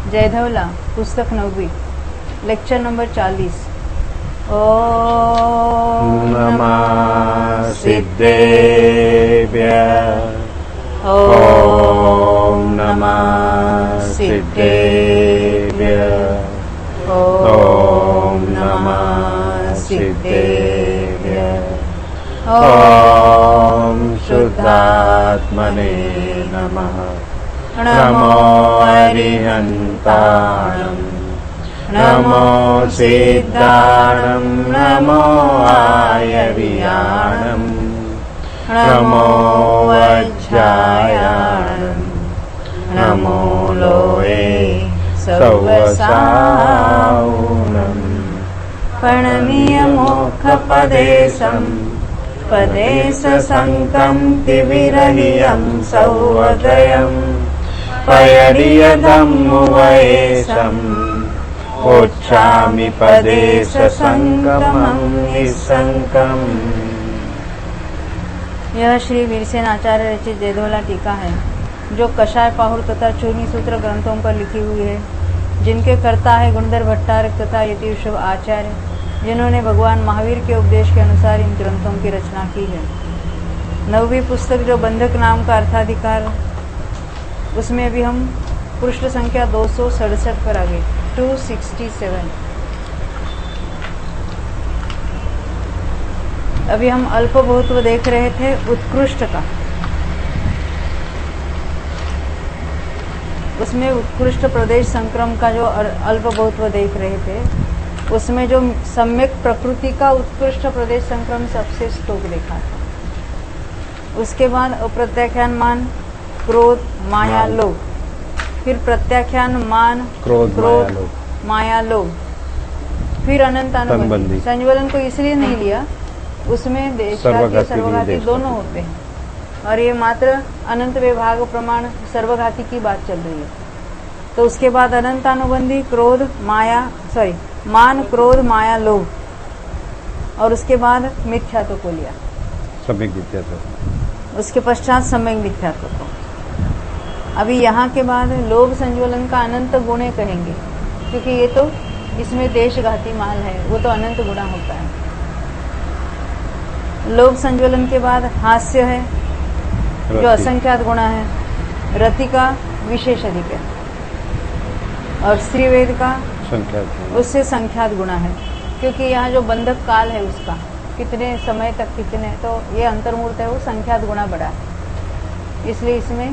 जयधवला, पुस्तक 9वीं, lecture number 40। ओम नमः सिद्धेभ्यः। ओम नमः सिद्धेभ्यः। ओम नमः सिद्धेभ्यः। ओम शुद्धात्मने नमः। नमो अरिहन्ताणम्, नमो सिद्धाणम्, नमो आयर्याणम्, नमो वज्रायाणम्, नमो लोये सौवसाऊनम्। प्रणमीय मोक्षपदेशम् पदेश संकम्पिविरहियं सौवदयम् पयडियदम्मुवयेशम् उच्छामि पदेश संगमं निसंकम्। यह श्री वीरसेन आचार्य रचित जयधवला टीका है, जो कषाय, पाहुर तथा चूर्णी सूत्र ग्रंथों पर लिखी हुई है, जिनके कर्ता है गुणधर भट्टारक तथा यतिशव आचार्य, जिन्होंने भगवान महावीर के उपदेश के अनुसार इन ग्रंथों की रचना की है। 9वीं पुस्तक जो बंधक नाम का अर्थाधिकार, उसमें भी हम पृष्ठ संख्या 267 पर आ गए, 267। अभी हम अल्प बहुत्व देख रहे थे उत्कृष्ट का। उसमें उत्कृष्ट प्रदेश संक्रम का जो अल्प बहुत्व देख रहे थे, उसमें जो सम्यक प्रकृति का उत्कृष्ट प्रदेश संक्रम सबसे स्तोक देखा था। उसके बाद अप्रत्याख्यान मान, क्रोध, माया, लोभ, फिर प्रत्याख्यान मान, क्रोध, माया, लोभ, फिर अनंतानुबंधी। संज्वलन को इसलिए नहीं लिया, उसमें देशघाती सर्वघाती दोनों होते हैं, और ये मात्र अनंत विभाग प्रमाण सर्वघाती की बात चल रही है। तो उसके बाद अनंतानुबंधी क्रोध, मान, क्रोध, माया, लोभ, और उसके बाद मिथ्यात्व को लिया, सम्यक मिथ्यात्व। उसके पश्चात सम्यक मिथ्यात्व को। अभी यहाँ के बाद लोभ संज्वलन का अनंत गुणे कहेंगे, क्योंकि ये तो इसमें देशघाती माल है, वो तो अनंत गुणा होता है। लोभ संज्वलन के बाद हास्य है, जो असंख्यात गुणा है, रति का विशेष अधिक है, और स्त्रीवेद का उससे संख्यात गुणा है, क्योंकि यहाँ जो बंधक काल है उसका कितने समय तक कितने, तो ये अंतर्मूर्त है, वो संख्यात गुणा बड़ा है, इसलिए इसमें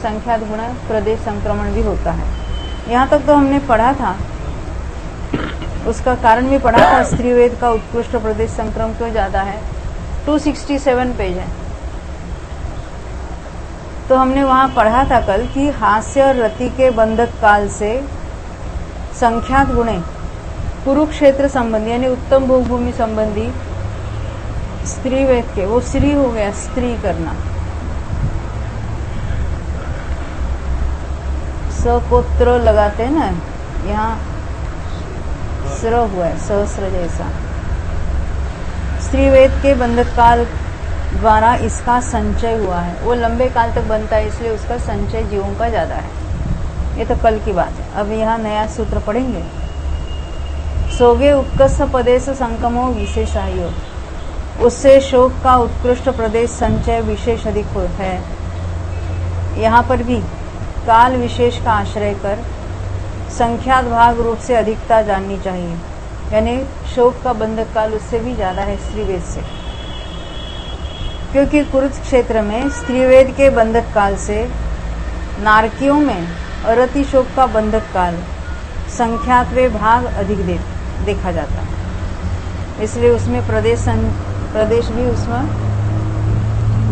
संख्यात गुणा प्रदेश संक्रमण भी होता है। यहाँ तक तो हमने पढ़ा था, उसका कारण भी पढ़ा था, स्त्रीवेद का उत्कृष्ट प्रदेश संक्रमण क्यों ज्यादा है। 267 पेज है। तो हमने वहां पढ़ा था कल कि हास्य और रति के बंधक काल से संख्यात गुणे कुरुक्षेत्र संबंधी यानी उत्तम भोगभूमि संबंधी स्त्रीवेद के, वो स्त्री हो गया, स्त्री करना, सकोत्र लगाते हैं ना, यहाँ स्र हुआ है, सहस्र जैसा। स्त्रीवेद के बंधक काल द्वारा इसका संचय हुआ है, वो लंबे काल तक बनता है, इसलिए उसका संचय जीवों का ज्यादा है। ये तो कल की बात है। अब यहाँ नया सूत्र पढ़ेंगे। सोगे उत्कर्ष पदेश संकमो विशेषायो, उससे शोक का उत्कृष्ट प्रदेश संचय विशेष अधिक होता है। यहाँ पर भी काल विशेष का आश्रय कर संख्यात भाग रूप से अधिकता जाननी चाहिए, यानी शोक का बंधक काल उससे भी ज्यादा है स्त्रीवेद से, क्योंकि कुरुक्षेत्र में स्त्रीवेद के बंधक काल से नारकियों में अरति शोक का बंधक काल संख्यात्वे भाग अधिक देखा जाता है, इसलिए उसमें प्रदेश भी उसमें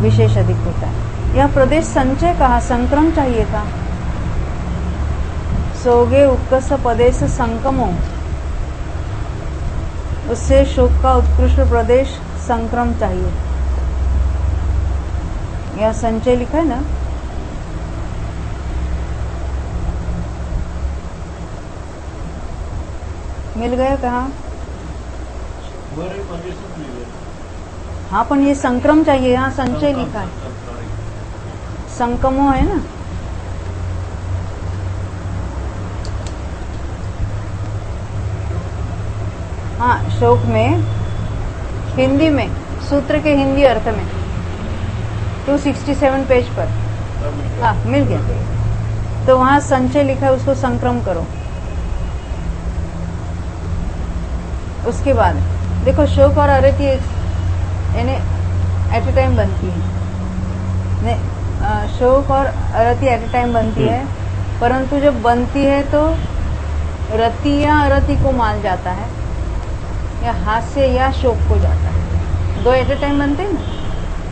विशेष अधिक होता है। यह प्रदेश संचय कहा, संक्रम चाहिए था। सोगे उत्कर्ष पदेश संकमो, उससे शोक का उत्कृष्ट प्रदेश संक्रम चाहिए। यह संचय लिखा है ना, मिल गया कहाँ? हाँ, पण ये संक्रम चाहिए, यहाँ संचय लिखा है, संकमो है ना। शोक में हिंदी में सूत्र के हिंदी अर्थ में 267 पेज पर, हाँ मिल गया। तो वहां संचय लिखा है, उसको संक्रम करो। उसके बाद देखो शोक और अरति यानी एट ए टाइम बनती है, शोक और अरति एट ए टाइम बनती है, परंतु जब बनती है तो रति या अरति को माल जाता है, या हास्य या शोक को जाता है। दो एट ए टाइम बनते हैं ना,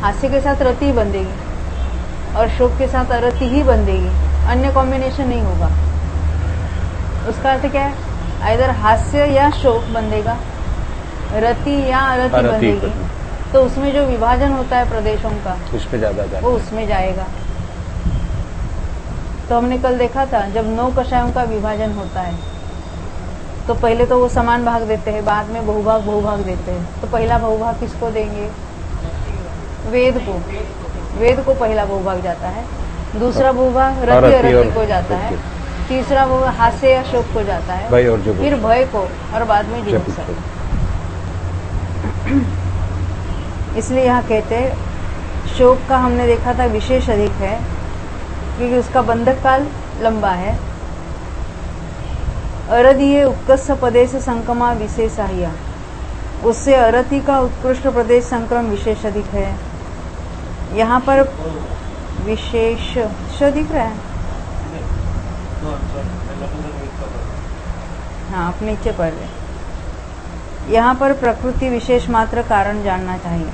हास्य के साथ रति बंधेगी और शोक के साथ अरति ही बंधेगी, अन्य कॉम्बिनेशन नहीं होगा। उसका अर्थ क्या है? आइदर हास्य या शोक बंधेगा, रति या अरति बंधेगी। तो उसमें जो विभाजन होता है प्रदेशों का, उसमें ज्यादा वो उसमें जाएगा। तो हमने कल देखा था जब 9 कषायों का विभाजन होता है तो पहले तो वो समान भाग देते हैं, बाद में बहुभाग देते हैं। तो पहला बहुभाग किसको देंगे? वेद को। वेद को पहला बहुभाग जाता है, दूसरा बहुभाग रति अरति को जाता है, तीसरा बहुभाग हास्य या शोक को जाता है, फिर भय को, और बाद में जुगुप्सा। इसलिए यहाँ कहते हैं शोक का हमने देखा था विशेष अधिक है क्योंकि उसका बंधक काल लंबा है। अरदीय उत्कर्ष प्रदेश संक्रमा विशेषाह्य, उससे अरति का उत्कृष्ट प्रदेश संक्रम विशेष अधिक है। यहाँ पर विशेष दिख रहा है, हाँ आप नीचे पढ़ रहे। यहाँ पर प्रकृति विशेष मात्र कारण जानना चाहिए।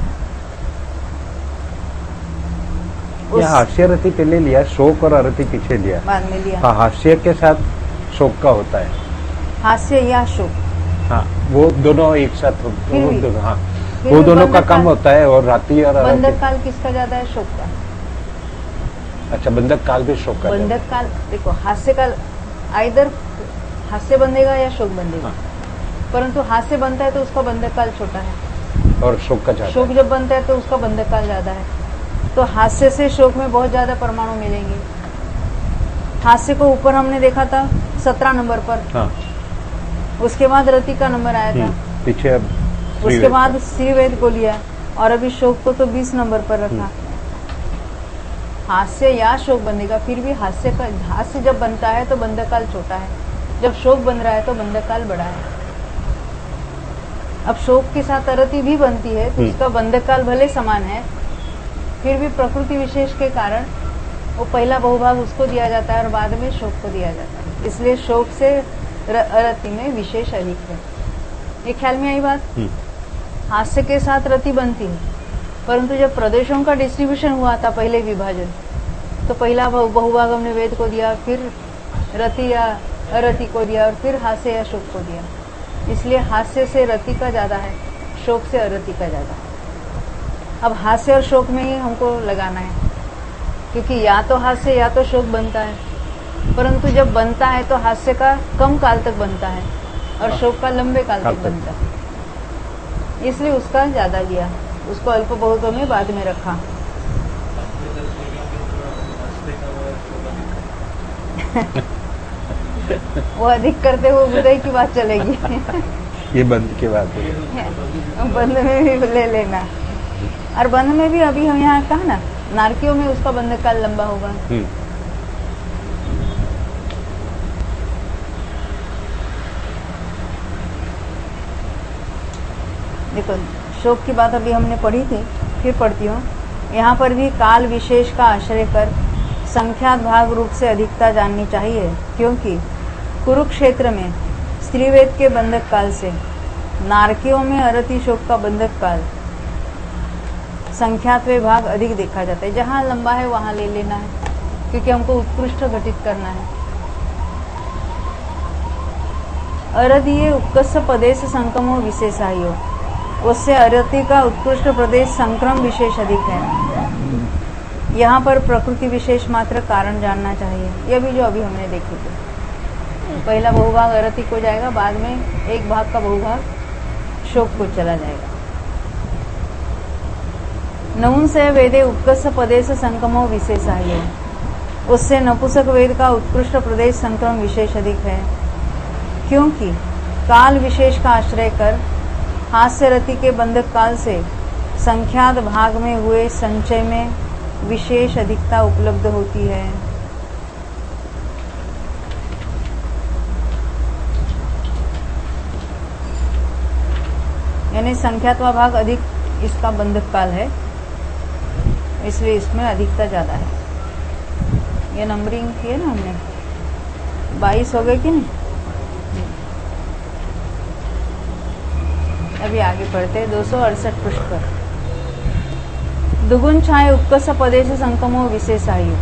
हास्य रति पहले लिया, शोक और अरति पीछे लिया, बाद में लिया। हाँ, हास्य के साथ शोक का होता है, हास्य या शोक, हाँ वो दोनों एक साथ फिर भी। दोनों, हाँ वो दोनों का कम होता है। और राति और बंधक काल किसका ज्यादा है? शोक का। अच्छा, बंधक काल भी शोक का। बंधक काल देखो, हास्य काल आइदर हास्य बंधेगा या शोक बंधेगा, हाँ। परंतु हास्य बनता है तो उसका बंधक काल छोटा है, और शोक का ज्यादा। शोक जब बनता है तो उसका बंधक काल ज्यादा है। तो हास्य से शोक में बहुत ज्यादा परमाणु मिलेंगे। हास्य को ऊपर हमने देखा था 17 नंबर पर, हाँ। उसके बाद रति का नंबर आया था, पीछे अब उसके बाद श्रीवेद को लिया, और अभी शोक को तो 20 नंबर पर रखा। हास्य या शोक बनेगा, फिर भी हास्य जब बनता है तो बंधक काल छोटा है, जब शोक बन रहा है तो बंधक काल बड़ा है। अब शोक के साथ अरति भी बनती है तो उसका बंधक काल भले समान है, फिर भी प्रकृति विशेष के कारण वो पहला बहुभाग उसको दिया जाता है और बाद में शोक को दिया जाता है। इसलिए शोक से रति में विशेष अधिक है। ये ख्याल में आई बात? हास्य के साथ रति बनती है, परंतु जब प्रदेशों का डिस्ट्रीब्यूशन हुआ था पहले विभाजन, तो पहला बहुभाग हमने वेद को दिया, फिर रति या अरति को दिया, और फिर हास्य या शोक को दिया। इसलिए हास्य से रति का ज्यादा है, शोक से अरति का ज्यादा है। अब हास्य और शोक में ही हमको लगाना है, क्योंकि या तो हास्य या तो शोक बनता है, परंतु जब बनता है तो हास्य का कम काल तक बनता है और शोक का लंबे काल तक बनता है। इसलिए उसका ज्यादा लिया, उसको अल्प बहुतों में बाद में रखा। वो अधिक करते हुए उदय की बात चलेगी। ये बंद की बात है, बंद में भी ले लेना, और बंद में भी अभी हम यहाँ कहा ना, नारकियों में उसका बंधक काल लंबा होगा। देखो शोक की बात अभी हमने पढ़ी थी, फिर पढ़ती हूँ। यहाँ पर भी काल विशेष का आश्रय कर संख्यात भाग रूप से अधिकता जाननी चाहिए, क्योंकि कुरुक्षेत्र में स्त्रीवेद के बंधक काल से नारकियों में अरति शोक का बंधक काल संख्यात वे भाग अधिक देखा जाता है। जहाँ लंबा है वहाँ ले लेना है, क्योंकि हमको उत्कृष्ट घटित करना है। अरदीय उत्कर्ष प्रदेश संक्रमो विशेषाह्यो, उससे अरति का उत्कृष्ट प्रदेश संक्रम विशेष अधिक है। यहाँ पर प्रकृति विशेष मात्र कारण जानना चाहिए। यह भी जो अभी हमने देखी थी, पहला बहुभाग अरति को जाएगा, बाद में एक भाग का बहुभाग शोक को चला जाएगा। नऊन से वेदे उत्कर्ष प्रदेश संक्रमो विशेषाह्यो, उससे नपुंसक वेद का उत्कृष्ट प्रदेश संक्रम विशेष अधिक है, क्योंकि काल विशेष का आश्रय कर हास्य रति के बंधक काल से संख्यात भाग में हुए संचय में विशेष अधिकता उपलब्ध होती है। यानी संख्यात्वा भाग अधिक इसका बंधक काल है, इसलिए इसमें अधिकता ज्यादा है। ये नंबरिंग की है ना हमने, 22 हो गए कि नहीं। अभी आगे पढ़ते हैं 268 पृष्ठ पर। दुगुण छाए उत्कर्ष पदेश संकमो विशेषायु,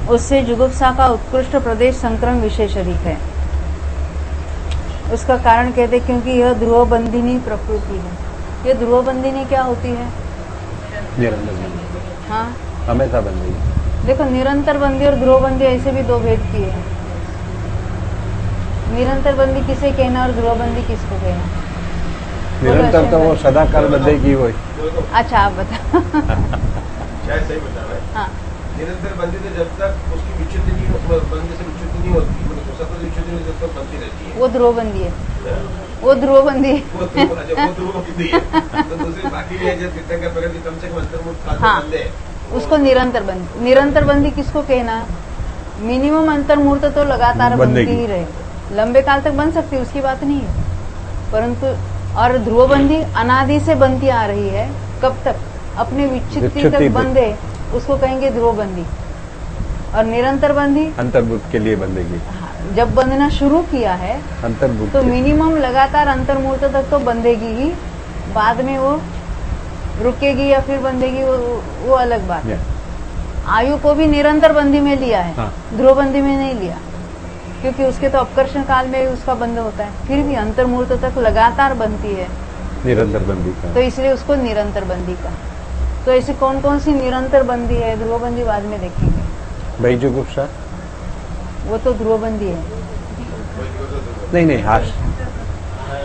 उससे जुगुप्सा का उत्कृष्ट प्रदेश संक्रम विशेष अधिक है। उसका कारण कहते क्योंकि यह ध्रुव बंधिनी प्रकृति है। ये ध्रुव बंधिनी क्या होती है? निरंतर बंदी। हाँ, हमेशा बंदी। देखो निरंतर बंदी और ध्रुव बंदी ऐसे भी दो भेद की है। निरंतर बंदी किसे कहना और ध्रुव बंदी किसको कहना? निरंतर तो वो सदा काल बंधेगी वो। अच्छा आप बता। शायद सही बता रहा है। हाँ, निरंतर बंदी तो जब तक उसकी विच्युति नहीं बंदी से विच्युति नहीं होती, मतलब सतत विच्युति नहीं, जब तक बनती रहती है। वो ध्रुव बंदी है। वो ध्रुव बंदी है। वो ध्रुव बंदी है। तो दूसरी बाकी भी है जब तीर्थंकर प्रकृति कम से कम अंतर्मुख खाते हाँ, बंदे है। उसको निरंतर बंदी। निरंतर बंदी किसको कहना? मिनिमम अंतर्मुहूर्त तो लगातार बनती ही रहे, लंबे काल तक बन सकती है, उसकी बात नहीं है। परंतु और ध्रुव बंदी अनादि से बनती आ रही है। कब तक? अपने विच्छित्ति तक बंधे, उसको कहेंगे ध्रुव बंदी। और निरंतर बंदी अंतर्मुख के लिए बंधेगी। जब बंधना शुरू किया है अंतर्मुख तो मिनिमम लगातार अंतर्मुहूर्त तक तो बंधेगी ही, बाद में वो रुकेगी या फिर बंधेगी, वो अलग बात है। आयु को भी निरंतर बंदी में लिया है, हाँ। ध्रुव बंदी में नहीं लिया, क्योंकि उसके तो अपकर्षण काल में भी उसका बंध होता है, फिर भी अंतर्मुहूर्त तक लगातार बनती है, निरंतर बंदी का। तो इसलिए उसको निरंतर बंदी का। तो ऐसी कौन कौन सी निरंतर बंदी है? ध्रुव बंदी बाद में देखेंगे। भाई जुगुप्सा वो तो ध्रुव बंदी है। नहीं हाश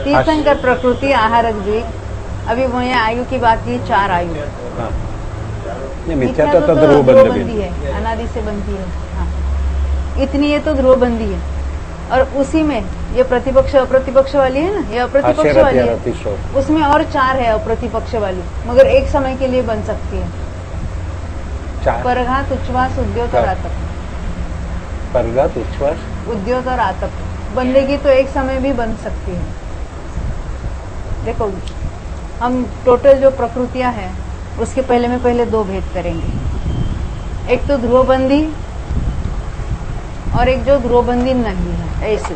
तीर्थंकर प्रकृति आहारक द्वीप। अभी वो यहाँ आयु की बात की, 4 आयु। हाँ। ये मिथ्या तो ध्रुव ध्रुव बंदी है, अनादि से बनती है। हाँ, इतनी ये तो ध्रुव बंदी है। और उसी में ये प्रतिपक्ष अप्रतिपक्ष वाली है ना, ये अप्रतिपक्ष वाली है, उसमें और 4 है अप्रतिपक्ष वाली, मगर एक समय के लिए बन सकती है। परघात, उच्छ्वास, उद्योत और आतप। परघात, उच्छ्वास, उद्योत और आतप बंदेगी तो एक समय भी बन सकती है। देखो हम टोटल जो प्रकृतियां हैं उसके पहले 2 भेद करेंगे। एक तो ध्रुवबंदी और एक जो ध्रुवबंदी नहीं है, ऐसे।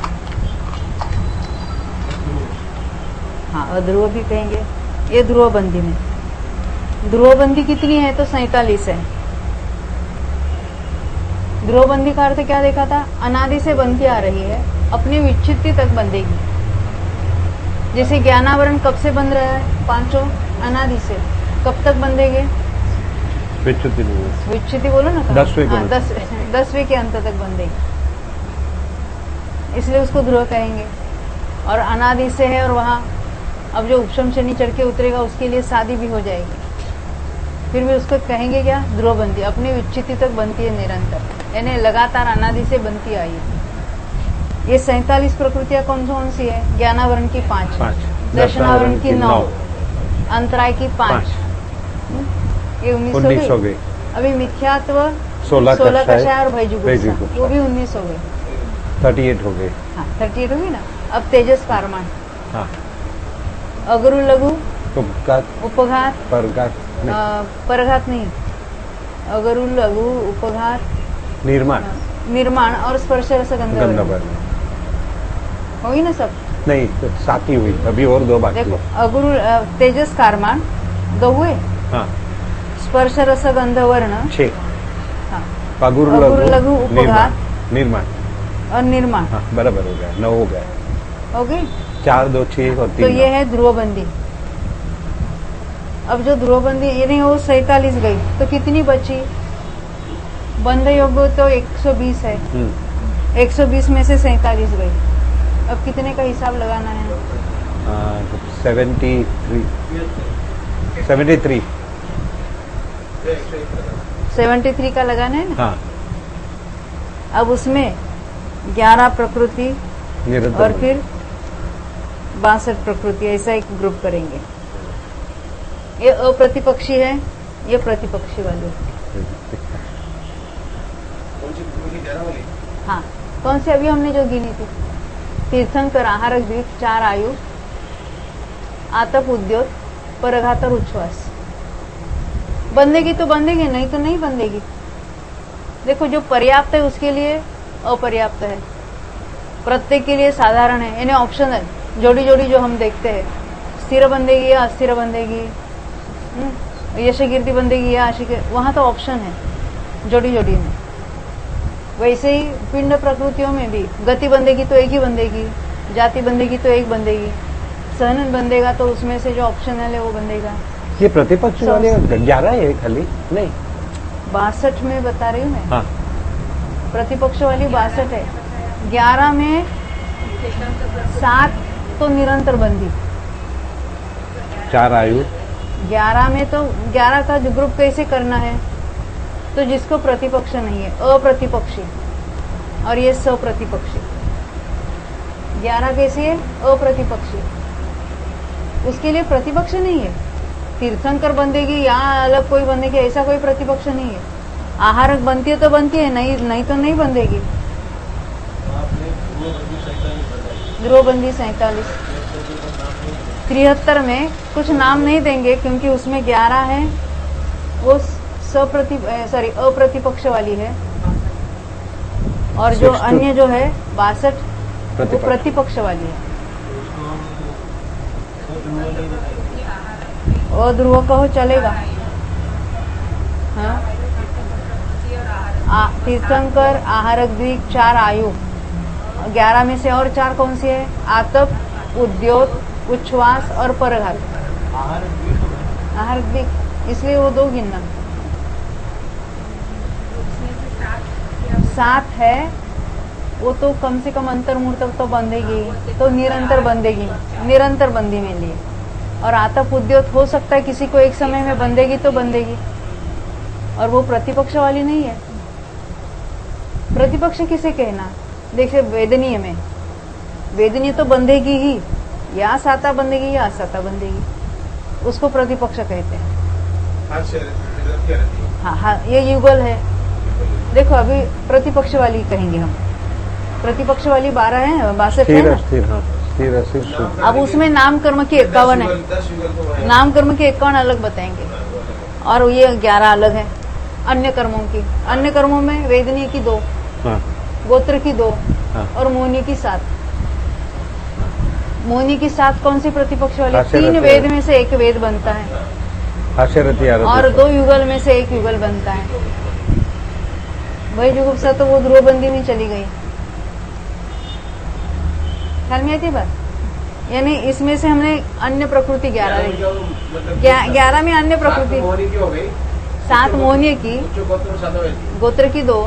हाँ, अध्रुव भी कहेंगे। ये ध्रुवबंदी में ध्रुवबंदी कितनी है? तो 47 है। ध्रुवबंदी का अर्थ क्या देखा था? अनादि से बनती आ रही है, अपनी विच्छित्ति तक बंधेगी। जैसे ज्ञानावरण कब से बंध रहा है? 5 अनादि से। कब तक बंधेंगे? विच्छित्ति बोलो ना, 10वें के अंत तक बंधेगी, इसलिए उसको ध्रुव कहेंगे। और अनादि से है, और वहां अब जो उपशम शनि चढ़ के उतरेगा उसके लिए शादी भी हो जाएगी, फिर भी उसको कहेंगे क्या? ध्रुवबंदी। अपनी विच्छित्ति तक बनती है निरंतर, यानी लगातार अनादि से बनती आई है। ये 47 प्रकृतियां कौन कौन सी है? ज्ञानावरण की 5, दर्शनावरण की 9, अंतराय की 5, ये 19 हो गए। अभी मिथ्यात्व 16 कषाय और भयजुगुप्सा, वो भी 19 हो गए, 38 हो गए। हाँ, 38 हो गई ना। अब तेजस कारमान, हाँ। अगरु लघु, उपघात, परघात नहीं, अगरु लघु, उपघात, निर्माण और स्पर्श रस गंधर्व होगी ना सब? नहीं, 7 ही हुई, अभी और 2 बाकी। देखो अगुरु तेजस कारमान 2 हुए, हाँ। स्पर्श रस गंधवर्ण 6, हाँ। अगुरु लघु, उपघात, निर्माण और निर्माण, हाँ, बराबर हो गया, 9 हो गया। हो गई 4, 2, 6 और 3। तो ये है ध्रुवबंदी। अब जो ध्रुवबंदी यानी वो 47 गई, तो कितनी बची? बंध योग्य तो 120 है, 120 में से 47 गई। अब कितने का हिसाब लगाना है? 73 का लगाना है ना। हाँ। अब उसमें 11 प्रकृति और फिर 62 प्रकृति, ऐसा एक ग्रुप करेंगे। ये अप्रतिपक्षी है, ये प्रतिपक्षी वाली। हाँ, कौन सी अभी हमने जो गिनी थी? तीर्थंकर, आहारक, द्वीप, 4 आयु, आतप, उद्योत, परघात और उच्छ्वास। बंदेगी तो बंदेगी, नहीं तो नहीं बंदेगी। देखो, जो पर्याप्त है उसके लिए अपर्याप्त है, प्रत्येक के लिए साधारण है, यानी ऑप्शनल। जोड़ी जोड़ी जो हम देखते हैं, स्थिर बंदेगी या अस्थिर बंदेगी, यश कीर्ति बंदेगी या आशिक, वहां तो ऑप्शन है जोड़ी जोड़ी में। वैसे ही पिंड प्रकृतियों में भी गति बंदेगी तो एक ही बंदेगी, जाति बंदेगी तो एक बंदेगी, सहनन बंदेगा तो उसमें से जो ऑप्शनल है वो बंदेगा। ये प्रतिपक्ष वाले 11 है खाली? नहीं, 62 में बता रही हूँ मैं। हाँ, प्रतिपक्ष वाली 62 है। 11 में 7 तो निरंतर बंदी, 4 आयु। 11 में तो 11 का जो ग्रुप कैसे करना है, तो जिसको प्रतिपक्ष नहीं है, अप्रतिपक्षी, और ये सप्रतिपक्षी। 11 कैसी है? अप्रतिपक्षी, उसके लिए प्रतिपक्ष नहीं है। तीर्थंकर बंदेगी या अलग कोई बंदेगी, ऐसा कोई प्रतिपक्ष नहीं है। आहारक बनती है तो बनती है, नहीं तो नहीं बंदेगी। ध्रुवबंदी 47। 73 में कुछ नाम नहीं देंगे क्योंकि उसमें 11 है, वो अप्रतिपक्ष वाली है, और जो अन्य जो है 62 वो प्रतिपक्ष वाली है। अध्रुव कहो चलेगा। हाँ, तीर्थंकर, आहारक, द्वीप, 4 आयु। 11 में से और 4 कौन सी है? आतप, उद्योत, उच्छ्वास और परघात। आहारक द्वीप, इसलिए वो 2 गिनना। 7 है, वो तो कम से कम अंतर्मूर्त तक तो बंधेगी, तो निरंतर बंधेगी, निरंतर बंदी में लिए। और आतप, उद्योत हो सकता है किसी को एक समय में बंधेगी तो बंधेगी, और वो प्रतिपक्ष वाली नहीं है। प्रतिपक्ष किसे कहना? देखिए, वेदनीय में, वेदनीय तो बंधेगी ही, या साता बंधेगी या असाता बंधेगी, उसको प्रतिपक्ष कहते हैं। हाँ, ये युगल है। देखो, अभी प्रतिपक्ष वाली कहेंगे हम। प्रतिपक्ष वाली 12 है, 62 है ना? स्थिर। अब उसमें नाम कर्म की 51 है, नाम कर्म की 51 अलग बताएंगे, और ये 11 अलग है अन्य कर्मों की। अन्य कर्मों में वेदनीय की 2, हाँ, गोत्र की 2, हाँ, और मोनी की 7। मोनी की 7 कौन सी प्रतिपक्ष वाली? 3 वेद में से 1 वेद बनता है, और 2 युगल में से 1 युगल बनता है। वही जुगुप्सा तो वो ध्रुवबंदी में चली गई। ख्याल में आती बात? यानी इसमें से हमने अन्य प्रकृति 11 देखी। 11 में अन्य प्रकृति 7 मोहनीय की, गोत्र की 2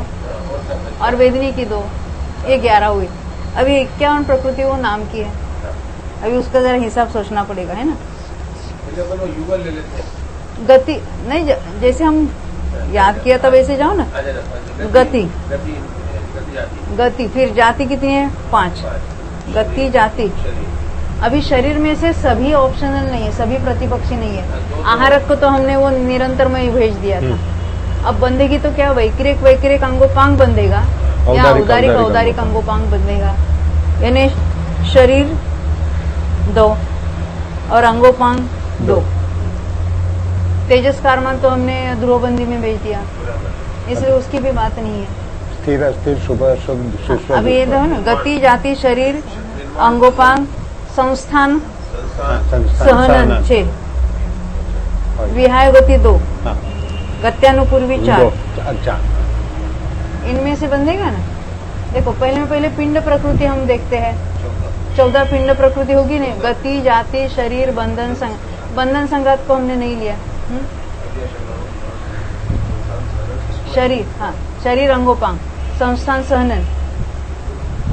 और वेदनी की 2, ये 11 हुई। अभी 51 प्रकृति वो नाम की है। अभी उसका जरा हिसाब सोचना पड़ेगा, है ना? गति नहीं, जैसे हम याद किया था वैसे जाओ ना। गति, फिर जाति कितनी है? 5। गति, जाति। अभी शरीर में से सभी ऑप्शनल नहीं है, सभी प्रतिपक्षी नहीं है। आहारक को तो हमने वो निरंतर में ही भेज दिया था। अब बंदेगी तो क्या? वैक्रिक अंगोपांग बंदेगा, या औदारिक अंगोपांग बंदेगा। यानी शरीर 2 और अंगोपांग 2। तेजस कारमान तो हमने ध्रुवबंदी में भेज दिया, इसलिए उसकी भी बात नहीं है। स्थिर, शुभ, शुभ। अभी ये तो है ना, गति, जाति, शरीर, अंगोपांग, संस्थान, सहनन 6, विहाय गति 2, गत्यानुपूर्वी 4। अच्छा, इनमें से बंधेगा ना। देखो, पहले पिंड प्रकृति हम देखते हैं। 14 पिंड प्रकृति होगी नहीं। गति, जाति, शरीर, बंधन संघात को हमने नहीं लिया। शरीर, हाँ, शरीर, अंगोपांग, संस्थान, सहनन,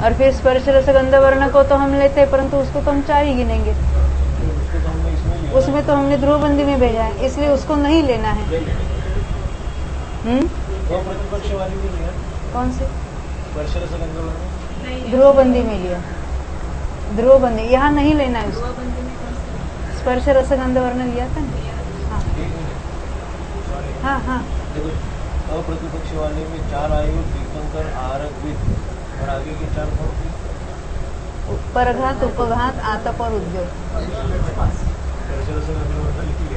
और फिर स्पर्श, रस, गंध, वर्ण को तो हम लेते हैं, परंतु उसको तो हम 4 ही गिनेंगे। उसमें तो हमने ध्रुवबंदी में भेजा है, इसलिए उसको नहीं लेना है। कौन से? ध्रुवबंदी में लिया। ध्रुव बंदी यहाँ नहीं लेना है उसको। स्पर्श रसगंध वर्ण लिया था ना। हाँ हाँ देखो अप्रतिपक्ष वाले में 4 आयु, तीर्थंकर, आहारक, वित्त और आगे के 4 कौन थे? परघात, उपघात, आतप और उद्योग।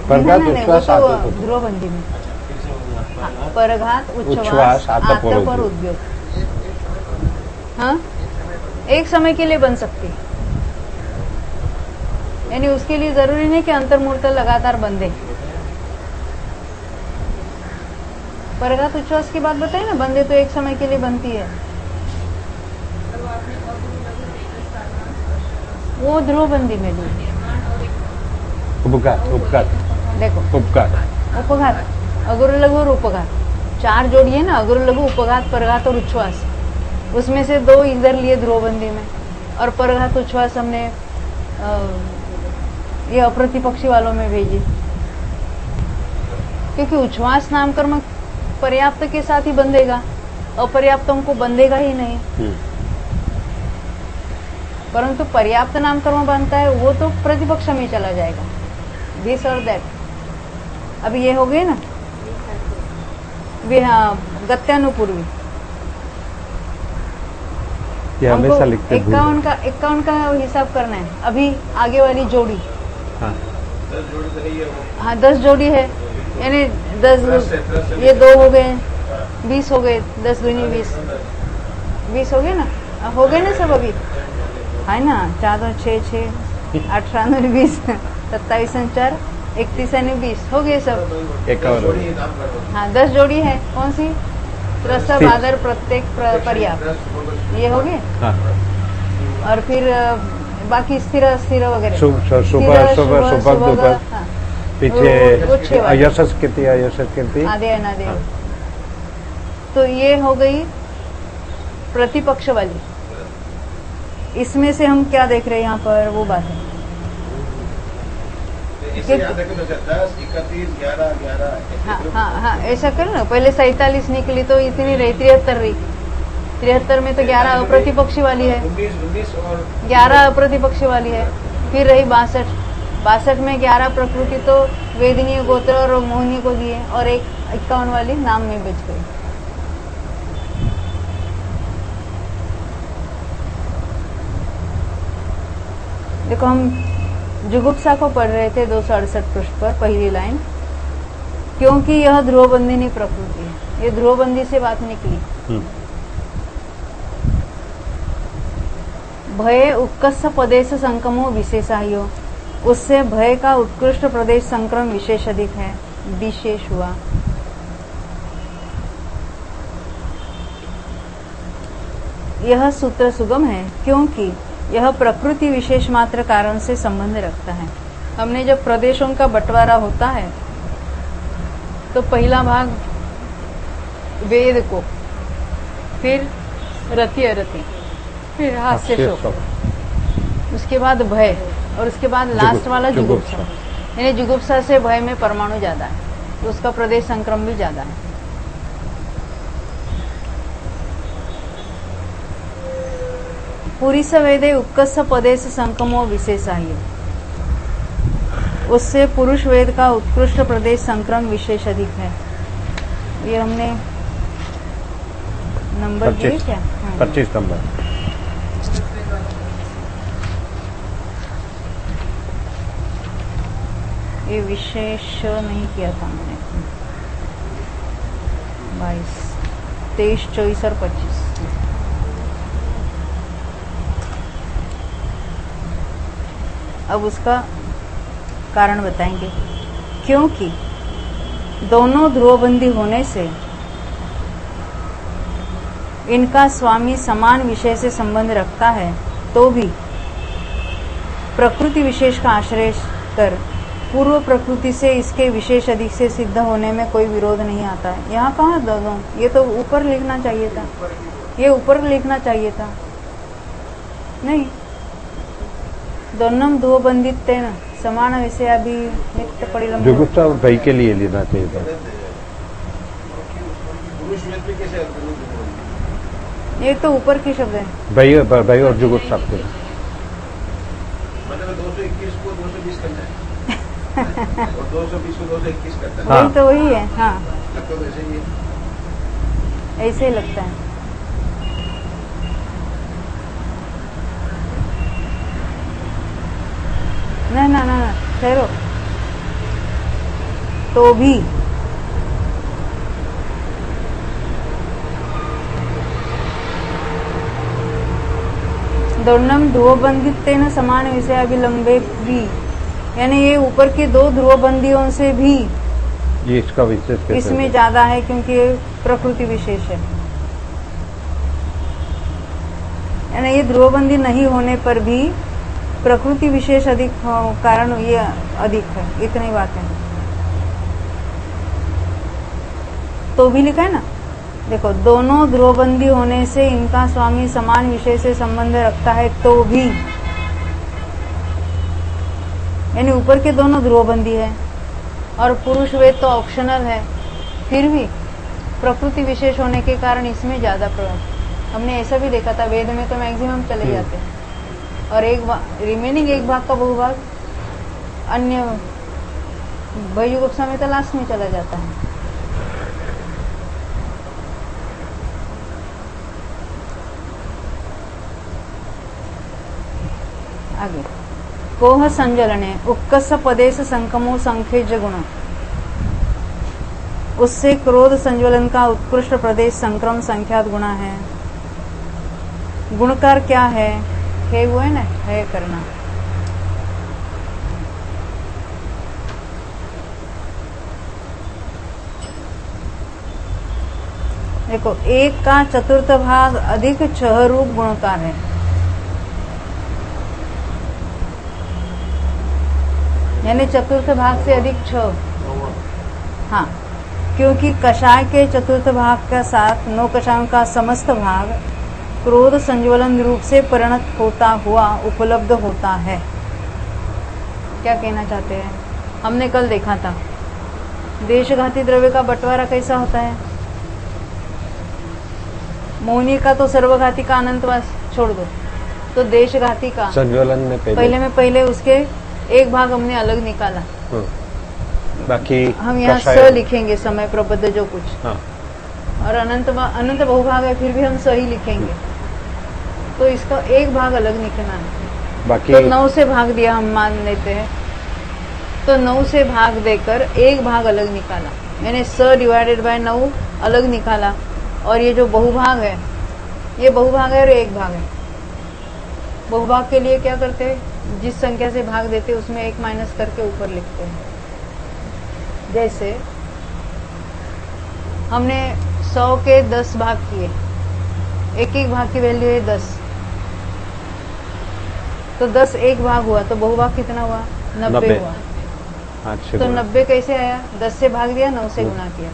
परघात, नहीं, उच्छ्वास, वो तो आतप। ध्रुव बंदी में। अच्छा फिर से होगा। हाँ, परघात, उच्छ्वास, उच्छ्वास, आतप और आतप और उद्योग। उद्योग। हाँ, एक समय के लिए बन सकती है, यानी उसके लिए जरूरी नहीं कि अंतर्मूर्त लगातार बंधे। परघात उच्छ्वास की बात बताई ना, बंदे तो एक समय के लिए बनती है। वो ध्रुव बंदी में ली। उपघात, उपघात, देखो उपघात, उपघात, अगुरु लघु और उपघात 4 जोड़ी है ना, अगुरु लघु, उपघात, परघात और उच्छ्वास। उसमें से 2 इधर लिए ध्रुवबंदी में, और परघात उच्छ्वास हमने ये अप्रतिपक्षी वालों में भेजी, क्योंकि उच्छ्वास नामकर्म पर्याप्त के साथ ही बंधेगा, अपर्याप्तों को बंधेगा ही नहीं। परंतु पर्याप्त नामकर्म बनता है वो तो प्रतिपक्ष में चला जाएगा, दिस और दैट। अभी ये हो गए ना, गत्यानुपूर्वी। ये हमेशा लिखते भूल 51 का हिसाब करना है। अभी आगे वाली जोड़ी, हाँ 10 जोड़ी तो नहीं है वो। हाँ 10 जोड़ी है, यानी 10 ये 2 हो गए, 20 हो गए, 10 दूनी 20 हो गए ना, हो गए ना सब अभी, है ना। 4 2 6 6 8 9 20 27 4 31 यानी 20 हो गए सब। 51 हाँ 10 जोड़ी है, कौन सी? रसव, आदर, प्रत्येक, पर्याप्त, ये हो गए। हाँ और फिर बाकी स्थिर अस्थिर वगैरह, सुबह दोपहर हाँ, वो 6 पीछे वाले। यशस कीर्ति आदे अनादे। तो ये हो गई प्रतिपक्ष वाली। इसमें से हम क्या देख रहे हैं यहाँ पर, वो बात है। इसे याद रखो, 10 31 11 11। हाँ हाँ हाँ, ऐसा करो ना, पहले 47 निकली तो इतनी रही, 73 रही। 73 में तो 11 अप्रतिपक्षी वाली है, 19 और 11 अप्रतिपक्षी वाली है। फिर रही 62 में 11 प्रकृति तो वेदनीय, गोत्र और मोहनीय को दिए, और एक 51 वाली नाम में बच गई। देखो हम जुगुप्सा को पढ़ रहे थे 268 पृष्ठ पर, पहली लाइन, क्योंकि यह ध्रुवबंदिनी प्रकृति है। ये ध्रुवबंदी से बात निकली। भय उत्कर्ष प्रदेश संक्रमो विशेषायो, उससे भय का उत्कृष्ट प्रदेश संक्रम विशेष अधिक है, विशेष हुआ। यह सूत्र सुगम है क्योंकि यह प्रकृति विशेष मात्र कारण से संबंध रखता है। हमने जब प्रदेशों का बंटवारा होता है तो पहला भाग वेद को, फिर रति अरति, फिर हास्य शोक, उसके बाद भय, और उसके बाद लास्ट वाला जुगुप्सा। यानी जुगुप्सा से भय में परमाणु ज्यादा है, तो उसका प्रदेश संक्रम भी ज्यादा है। पुरीस वेदे उत्कर्ष पदेश संक्रमो विशेषाय, उससे पुरुष वेद का उत्कृष्ट प्रदेश संक्रम विशेष अधिक है। ये हमने नंबर दिए क्या? 25 नंबर। ये विशेष नहीं किया था मैंने। 22 23 24 और 25। अब उसका कारण बताएंगे। क्योंकि दोनों ध्रुवबंदी होने से इनका स्वामी समान विषय से संबंध रखता है, तो भी प्रकृति विशेष का आश्रय कर पूर्व प्रकृति से इसके विशेष अधिक से सिद्ध होने में कोई विरोध नहीं आता है। यहाँ कहाँ दोनों, ये तो ऊपर लिखना चाहिए था, ये ऊपर लिखना चाहिए था, नहीं। दोनों ध्रुवबंदित न समान विषय अभी नित्य परिलंब। जुगुप्सा और भय के लिए लेना चाहिए था। पुरुष वेद में कैसे अंतर्भुक्त? ये तो ऊपर की शब्द है। भय और जुगुप्सा के मतलब 221 को 220 करना है और 220 को 221 करना है। हाँ। वही तो वही है। हाँ, लगता तो ऐसे ही है। ऐसे ही लगता है। ना ना ना ना, ठहरो। तो भी दोर्णम ध्रुवबंधितेन समान विषय अभिलंबे भी, यानी ये ऊपर की दो ध्रुवबंदियों से भी ये इसका विशेष कैसे इसमें है? ज्यादा है, क्योंकि ये प्रकृति विशेष है। यानी ये ध्रुवबंदी नहीं होने पर भी प्रकृति विशेष अधिक कारण ये अधिक है, इतनी बात है। तो भी लिखा है ना, देखो, दोनों ध्रुवबंदी होने से इनका स्वामी समान विषय से संबंध रखता है, तो भी, यानी ऊपर के दोनों ध्रुवबंदी है और पुरुष वेद तो ऑप्शनल है, फिर भी प्रकृति विशेष होने के कारण इसमें ज्यादा प्रभाव। हमने ऐसा भी देखा था, वेद में तो मैक्सिमम चले जाते हैं और रिमेनिंग एक भाग का बहुभाग अन्य भययुगुप्सा में तो लास्ट में चला जाता है। आगे कोह संजलने उक्कस पदेश संकमो संखेज गुण, उससे क्रोध संज्वलन का उत्कृष्ट प्रदेश संक्रम संख्यात गुणा है। गुणकार क्या है? हे वो है ना, है करना। देखो, एक का चतुर्थ भाग अधिक छह रूप गुणकार है। यानी चतुर्थ भाग से अधिक छह। हाँ, क्योंकि कषाय के चतुर्थ भाग का साथ 9 कषायों का समस्त भाग क्रोध संज्वलन रूप से परिणत होता हुआ उपलब्ध होता है। क्या कहना चाहते हैं? हमने कल देखा था देशघाती द्रव्य का बंटवारा कैसा होता है। मोहनी का तो सर्वघाती का अनंतवास छोड़ दो, तो देशघाती का संज्वलन ने पहले उसके एक भाग हमने अलग निकाला। बाकी हम यहाँ स लिखेंगे, समय प्रबद्ध जो कुछ। हाँ। और अनंत बहुभाग है, फिर भी हम सही लिखेंगे। तो इसका एक भाग अलग निकलना है। बाकी तो 9 से भाग दिया, हम मान लेते हैं। तो 9 से भाग देकर एक भाग अलग निकाला, मैंने स डिवाइडेड बाय 9 अलग निकाला। और ये जो बहुभाग है, ये बहुभाग है और एक भाग है। बहुभाग के लिए क्या करते हैं? जिस संख्या से भाग देते हैं उसमें 1 माइनस करके ऊपर लिखते हैं। जैसे हमने 100 के 10 भाग किए, एक एक भाग की वैल्यू है 10, तो 10 एक भाग हुआ, तो बहुभाग कितना हुआ? 90 हुआ। तो 90 कैसे आया? 10 से भाग दिया, 9 से गुणा किया।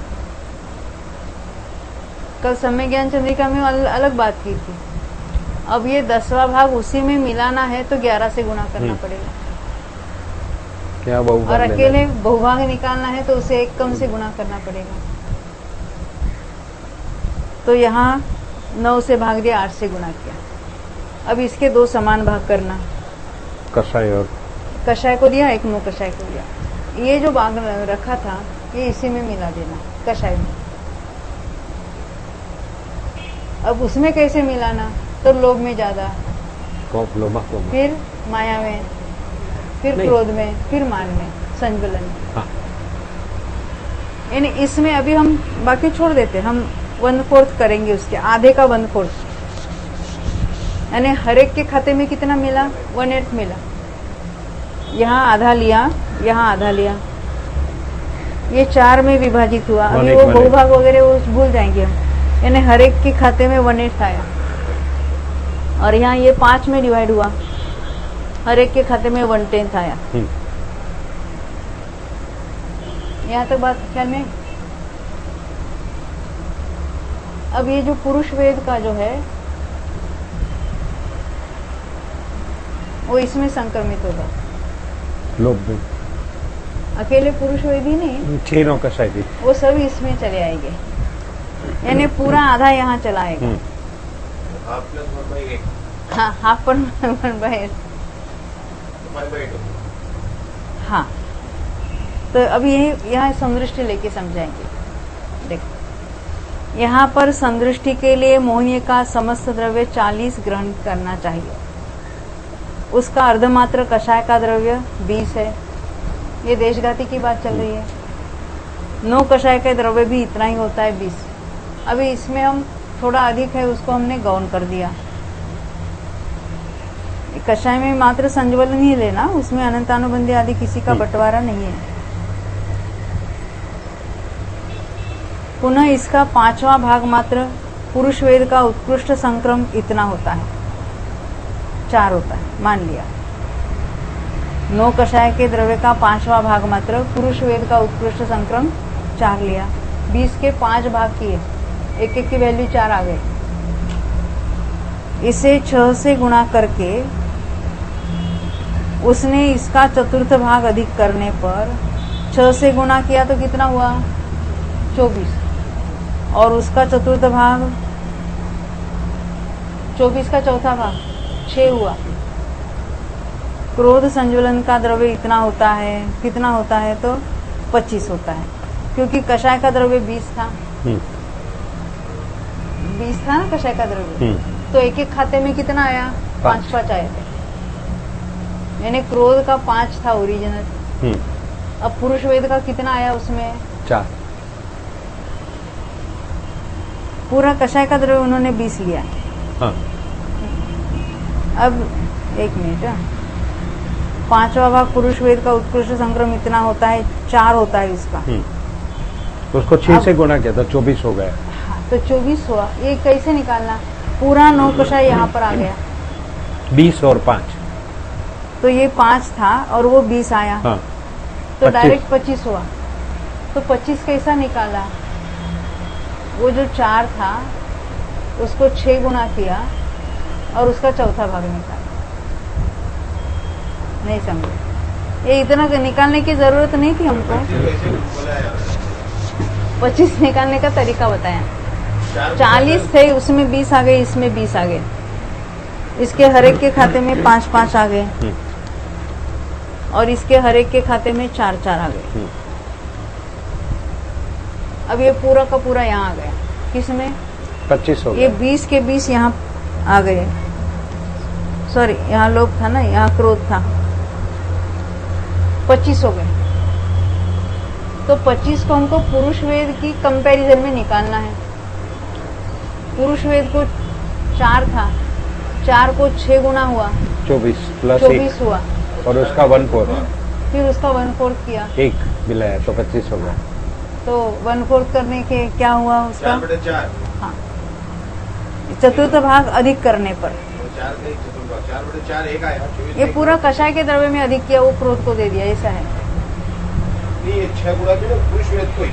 कल समय ज्ञान चंद्रिका में अलग बात की थी। अब ये 10वां भाग उसी में मिलाना है तो 11 से गुणा करना पड़ेगा। क्या बहुभाग और अकेले बहुभाग निकालना है तो उसे 1 कम से गुणा करना पड़ेगा। तो यहाँ 9 से भाग दिया, 8 से गुणा किया। अब इसके 2 समान भाग करना। कषाय और कषाय को दिया, एक 9 कषाय को दिया। ये जो भाग रखा था ये इसी में मिला देना, कषाय में। अब उसमें कैसे मिलाना? तो लोभ में ज्यादा, फिर माया में, फिर क्रोध में, फिर मान में, संज्वलन। हाँ। यानी इसमें अभी हम बाकी छोड़ देते, हम 1/4 करेंगे, उसके आधे का 1/4। यानी हर एक के खाते में कितना मिला? 1/8 मिला। यहाँ आधा लिया, यहाँ आधा लिया, ये 4 में विभाजित हुआ। अभी वो बहुभाग वगैरह वो भूल जाएंगे हम। यानी हर एक के खाते में 1/8 आया। और यहाँ ये 5 में डिवाइड हुआ, हर एक के खाते में 1/10 आया। यहाँ तक बात ख्याल में? अब ये जो पुरुष वेद का जो है वो इसमें संक्रमित होगा। लोभ में अकेले पुरुष वेद ही नहीं, 6 9 कषाय थी, वो सब इसमें चले आएंगे। यानी पूरा आधा यहाँ चला आएगा। Half plus 1/8। हाँ, हाफ पर 1/8। 5/8 होती है। हाँ, तो अभी यही यहाँ संदृष्टि लेके समझाएंगे। देखो, यहाँ पर संदृष्टि के लिए मोहिनी का समस्त द्रव्य 40 ग्रहण करना चाहिए। उसका अर्धमात्र कषाय का द्रव्य 20 है। ये देशघाती की बात चल रही है। 9 कषाय का द्रव्य भी इतना ही होता है, 20। अभी इसमें हम थोड़ा अधिक है, उसको हमने गौण कर दिया। कषाय में मात्र संज्वलन ही लेना, उसमें अनंतानुबंधी आदि किसी का बंटवारा नहीं है। पुनः इसका 5वां भाग मात्र पुरुष वेद का उत्कृष्ट संक्रम इतना होता है, 4 होता है, मान लिया। 9 कषाय के द्रव्य का 5वां भाग मात्र पुरुष वेद का उत्कृष्ट संक्रम 4 लिया। 20 के 5 भाग किए, एक एक की वैल्यू 4 आ गई। इसे 6 से गुणा करके उसने इसका चतुर्थ भाग अधिक करने पर 6 से गुणा किया तो कितना हुआ? 24। और उसका चतुर्थ भाग 24 का चौथा भाग 6 हुआ। क्रोध संज्वलन का द्रव्य इतना होता है, कितना होता है? तो 25 होता है, क्योंकि कषाय का द्रव्य 20 था। 20 था ना कषाय का द्रव्य, तो एक एक खाते में कितना आया? 5 आए थे। यानी क्रोध का 5 था ओरिजिनल। अब पुरुष वेद का कितना आया उसमें? 4। पूरा कषाय का द्रव्य उन्होंने 20 लिया। हाँ। अब एक मिनट, 5वां भाग पुरुष वेद का उत्कृष्ट संक्रम इतना होता है, 4 होता है इसका। तो उसको 6 से गुणा किया था, 24 हो गया। हाँ, तो 24 हुआ। ये कैसे निकालना? पूरा 9 कषाय यहाँ पर आ गया, 20 और 5, तो ये 5 था और वो 20 आया। हाँ। तो 25। डायरेक्ट 25 हुआ। तो 25 कैसा निकाला? वो जो 4 था उसको 6 गुना किया और उसका चौथा भाग निकाला। नहीं समझे? ये इतना निकालने की जरूरत नहीं थी हमको। 25 निकालने का तरीका बताया। 40 थे, उसमें 20 आ गए, इसमें 20 आ गए। इसके हर एक के खाते में 5-5 आ गए और इसके हर एक के खाते में 4-4 आ गए। अब ये पूरा का पूरा यहाँ आ गया। किसमें? 25 हो ये गया। 20 के 20 यहाँ आ गए। सॉरी, यहाँ लोभ था ना, यहाँ क्रोध था। 25 हो गए। तो 25 को हमको पुरुष वेद की कंपैरिजन में निकालना है। पुरुष वेद को 4 था, 4 को 6 गुना हुआ, 24 प्लस 24 हुआ। और उसका 1/4, फिर उसका 1/4 किया, 1 मिलाया तो 25 हो गया। तो 1/4 करने के क्या हुआ उसका? 4/4। हाँ, चतुर्थ भाग अधिक करने पर 4 का 1 चतुर्भाग, 4/4 1 आया। 24 ये पूरा कषाय के द्रव्य में अधिक किया, वो क्रोध को दे दिया। ऐसा है। नहीं, ये 6 गुणा किया ना पुरुष वेद को ही।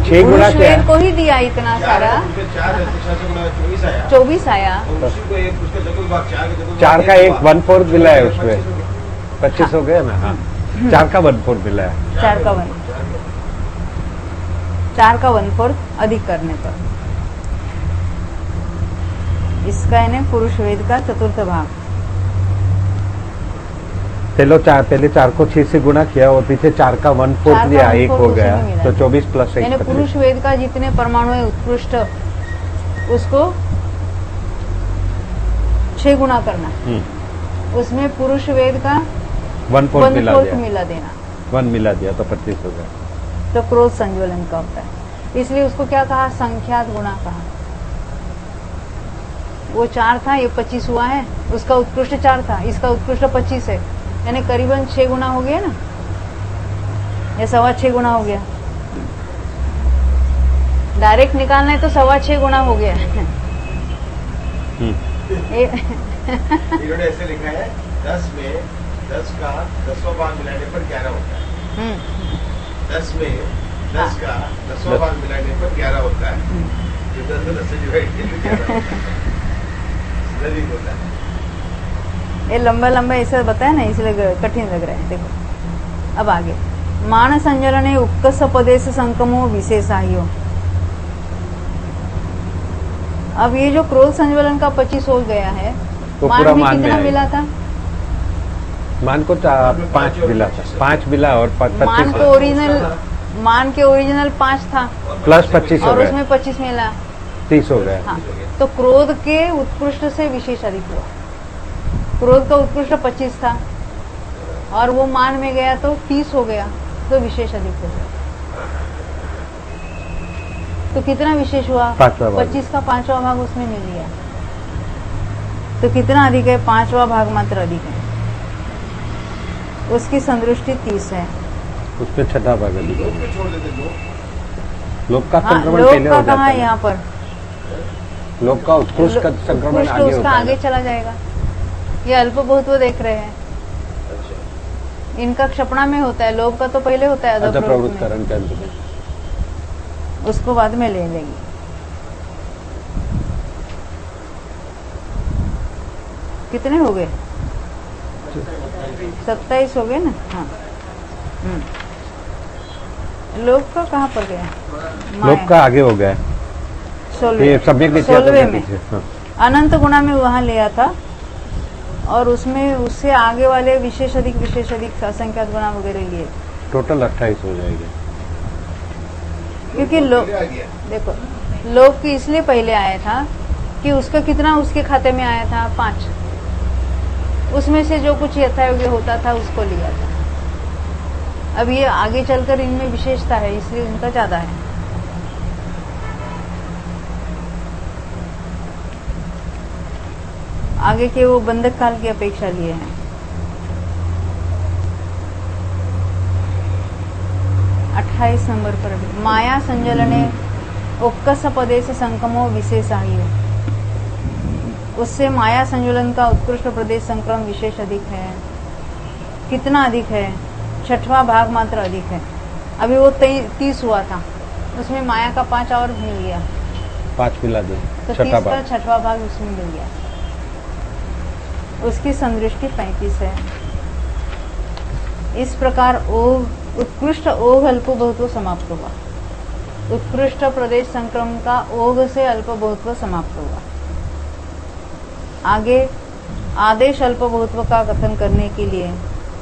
6 गुणा पुरुष क्या वेद को ही दिया इतना सारा। 4 है, 6 से गुणा 24 आया। 24 आया। और उसी को एक उसका चतुर्भाग 4 का 4 का 1/4 मिला है उसमें, 25 हो गया। 25 हो गया ना। हाँ, 4 का 1/4 मिला है। 4 का 1/4 अधिक करने पर इसका है ना पुरुष वेद का चतुर्थ भाग। पहले 4 को 6 से गुणा किया और पीछे 4 का 1/4 लिया, 1 हो गया, तो 24 प्लस 1 यानी पुरुष वेद का जितने परमाणु है उत्कृष्ट, उसको 6 गुना करना। उसमें पुरुष वेद का 1/4 मिला देना, 1 मिला दिया तो 25 हो गया। तो क्रोध संज्वलन का होता है। इसलिए उसको क्या कहा? संख्यात गुणा कहा। वो 4 था, ये 25 हुआ है। उसका उत्कृष्ट 4 था, इसका उत्कृष्ट 25 है, यानी करीबन 6 गुना हो गया ना, या 6.25 गुना हो गया। डायरेक्ट निकालना है तो 6.25 गुना हो गया। इन्होंने ऐसे लिखा है 10 में 10 का 10वां भाग मिलाने पर 11 होता है। 10 में 10 का 10वां भाग मिलाने पर 11 होता है। जो 10 से 10 से डिवाइड किया तो 11 होता है। ललित होता है। ये लंबा लंबा ऐसा बताया ना, इसलिए कठिन लग रहा है। देखो अब आगे, मान संजरण उक्कस पदेश संकमो विशेषायो। अब ये जो क्रोध संज्वलन का 25 हो गया है, तो मान पूरा में मान कितना में मिला था? मान को 5 मिला था, 5 मिला और मान 25 को ओरिजिनल, मान के ओरिजिनल 5 था प्लस 25 हो और गया, उसमें 25 मिला। 30 हो गया। हाँ, तो क्रोध के उत्कृष्ट से विशेष अधिक हुआ। क्रोध का उत्कृष्ट 25 था और वो मान में गया तो 30 हो गया, तो विशेष अधिक हो गया। तो कितना विशेष हुआ? 25 का 5वां भाग उसमें मिल गया, तो कितना अधिक है? 5वां भाग मात्र अधिक है। उसकी संदृष्टि 30 है। उसमें 6ठा भाग अधिक लोग है। पे छोड़ देते लोग। लोक का हाँ, संक्रमण लोक पहले का हो जाता कहाँ है है, यहाँ पर? लोक का उत्कृष्ट का संक्रमण उत्कृष्ट आगे उसका होता आगे है। चला जाएगा। ये अल्प बहुत वो देख रहे हैं, इनका क्षपणा में होता है, लोभ का तो पहले होता है अध अधप्रवृत्त प्रवृत्त में, करण के अंत में। उसको बाद में ले लेंगे। कितने हो गए? 27 हो गए ना? हाँ। लोभ का कहाँ पर गया? लोक का आगे हो गया है। ये सम्यक मिथ्या तो 16वें में पीछे, हाँ। अनंत गुणा में वहां लिया था और उसमें उससे आगे वाले विशेष अधिक असंख्यात गुणा वगैरह लिए, टोटल 28 हो जाएगा। क्योंकि लोग आ गया। देखो, लोग की इसलिए पहले आया था कि उसका कितना उसके खाते में आया था? 5। उसमें से जो कुछ यथायोग्य होता था उसको लिया था। अब ये आगे चलकर इनमें विशेषता है, इसलिए इनका ज्यादा है। आगे के वो बंधक काल की अपेक्षा लिए हैं। 28 नंबर पर भी माया संजलने उक्कस पदे से संकमो विशेषायु, उससे माया संजुलन का उत्कृष्ट प्रदेश संक्रम विशेष अधिक है। कितना अधिक है? 6वां भाग मात्र अधिक है। अभी वो 30 हुआ था, उसमें माया का 5 और मिल गया, 5 मिला दो, तो 6ठा 30 का भाग। 6वां भाग उसमें मिल गया। उसकी संदृष्टि 35 है। इस प्रकार ओघ उत्कृष्ट ओघ अल्प बहुत्व समाप्त हुआ। उत्कृष्ट प्रदेश संक्रम का ओघ से अल्प बहुत्व समाप्त हुआ। आगे आदेश अल्प बहुत्व का कथन करने के लिए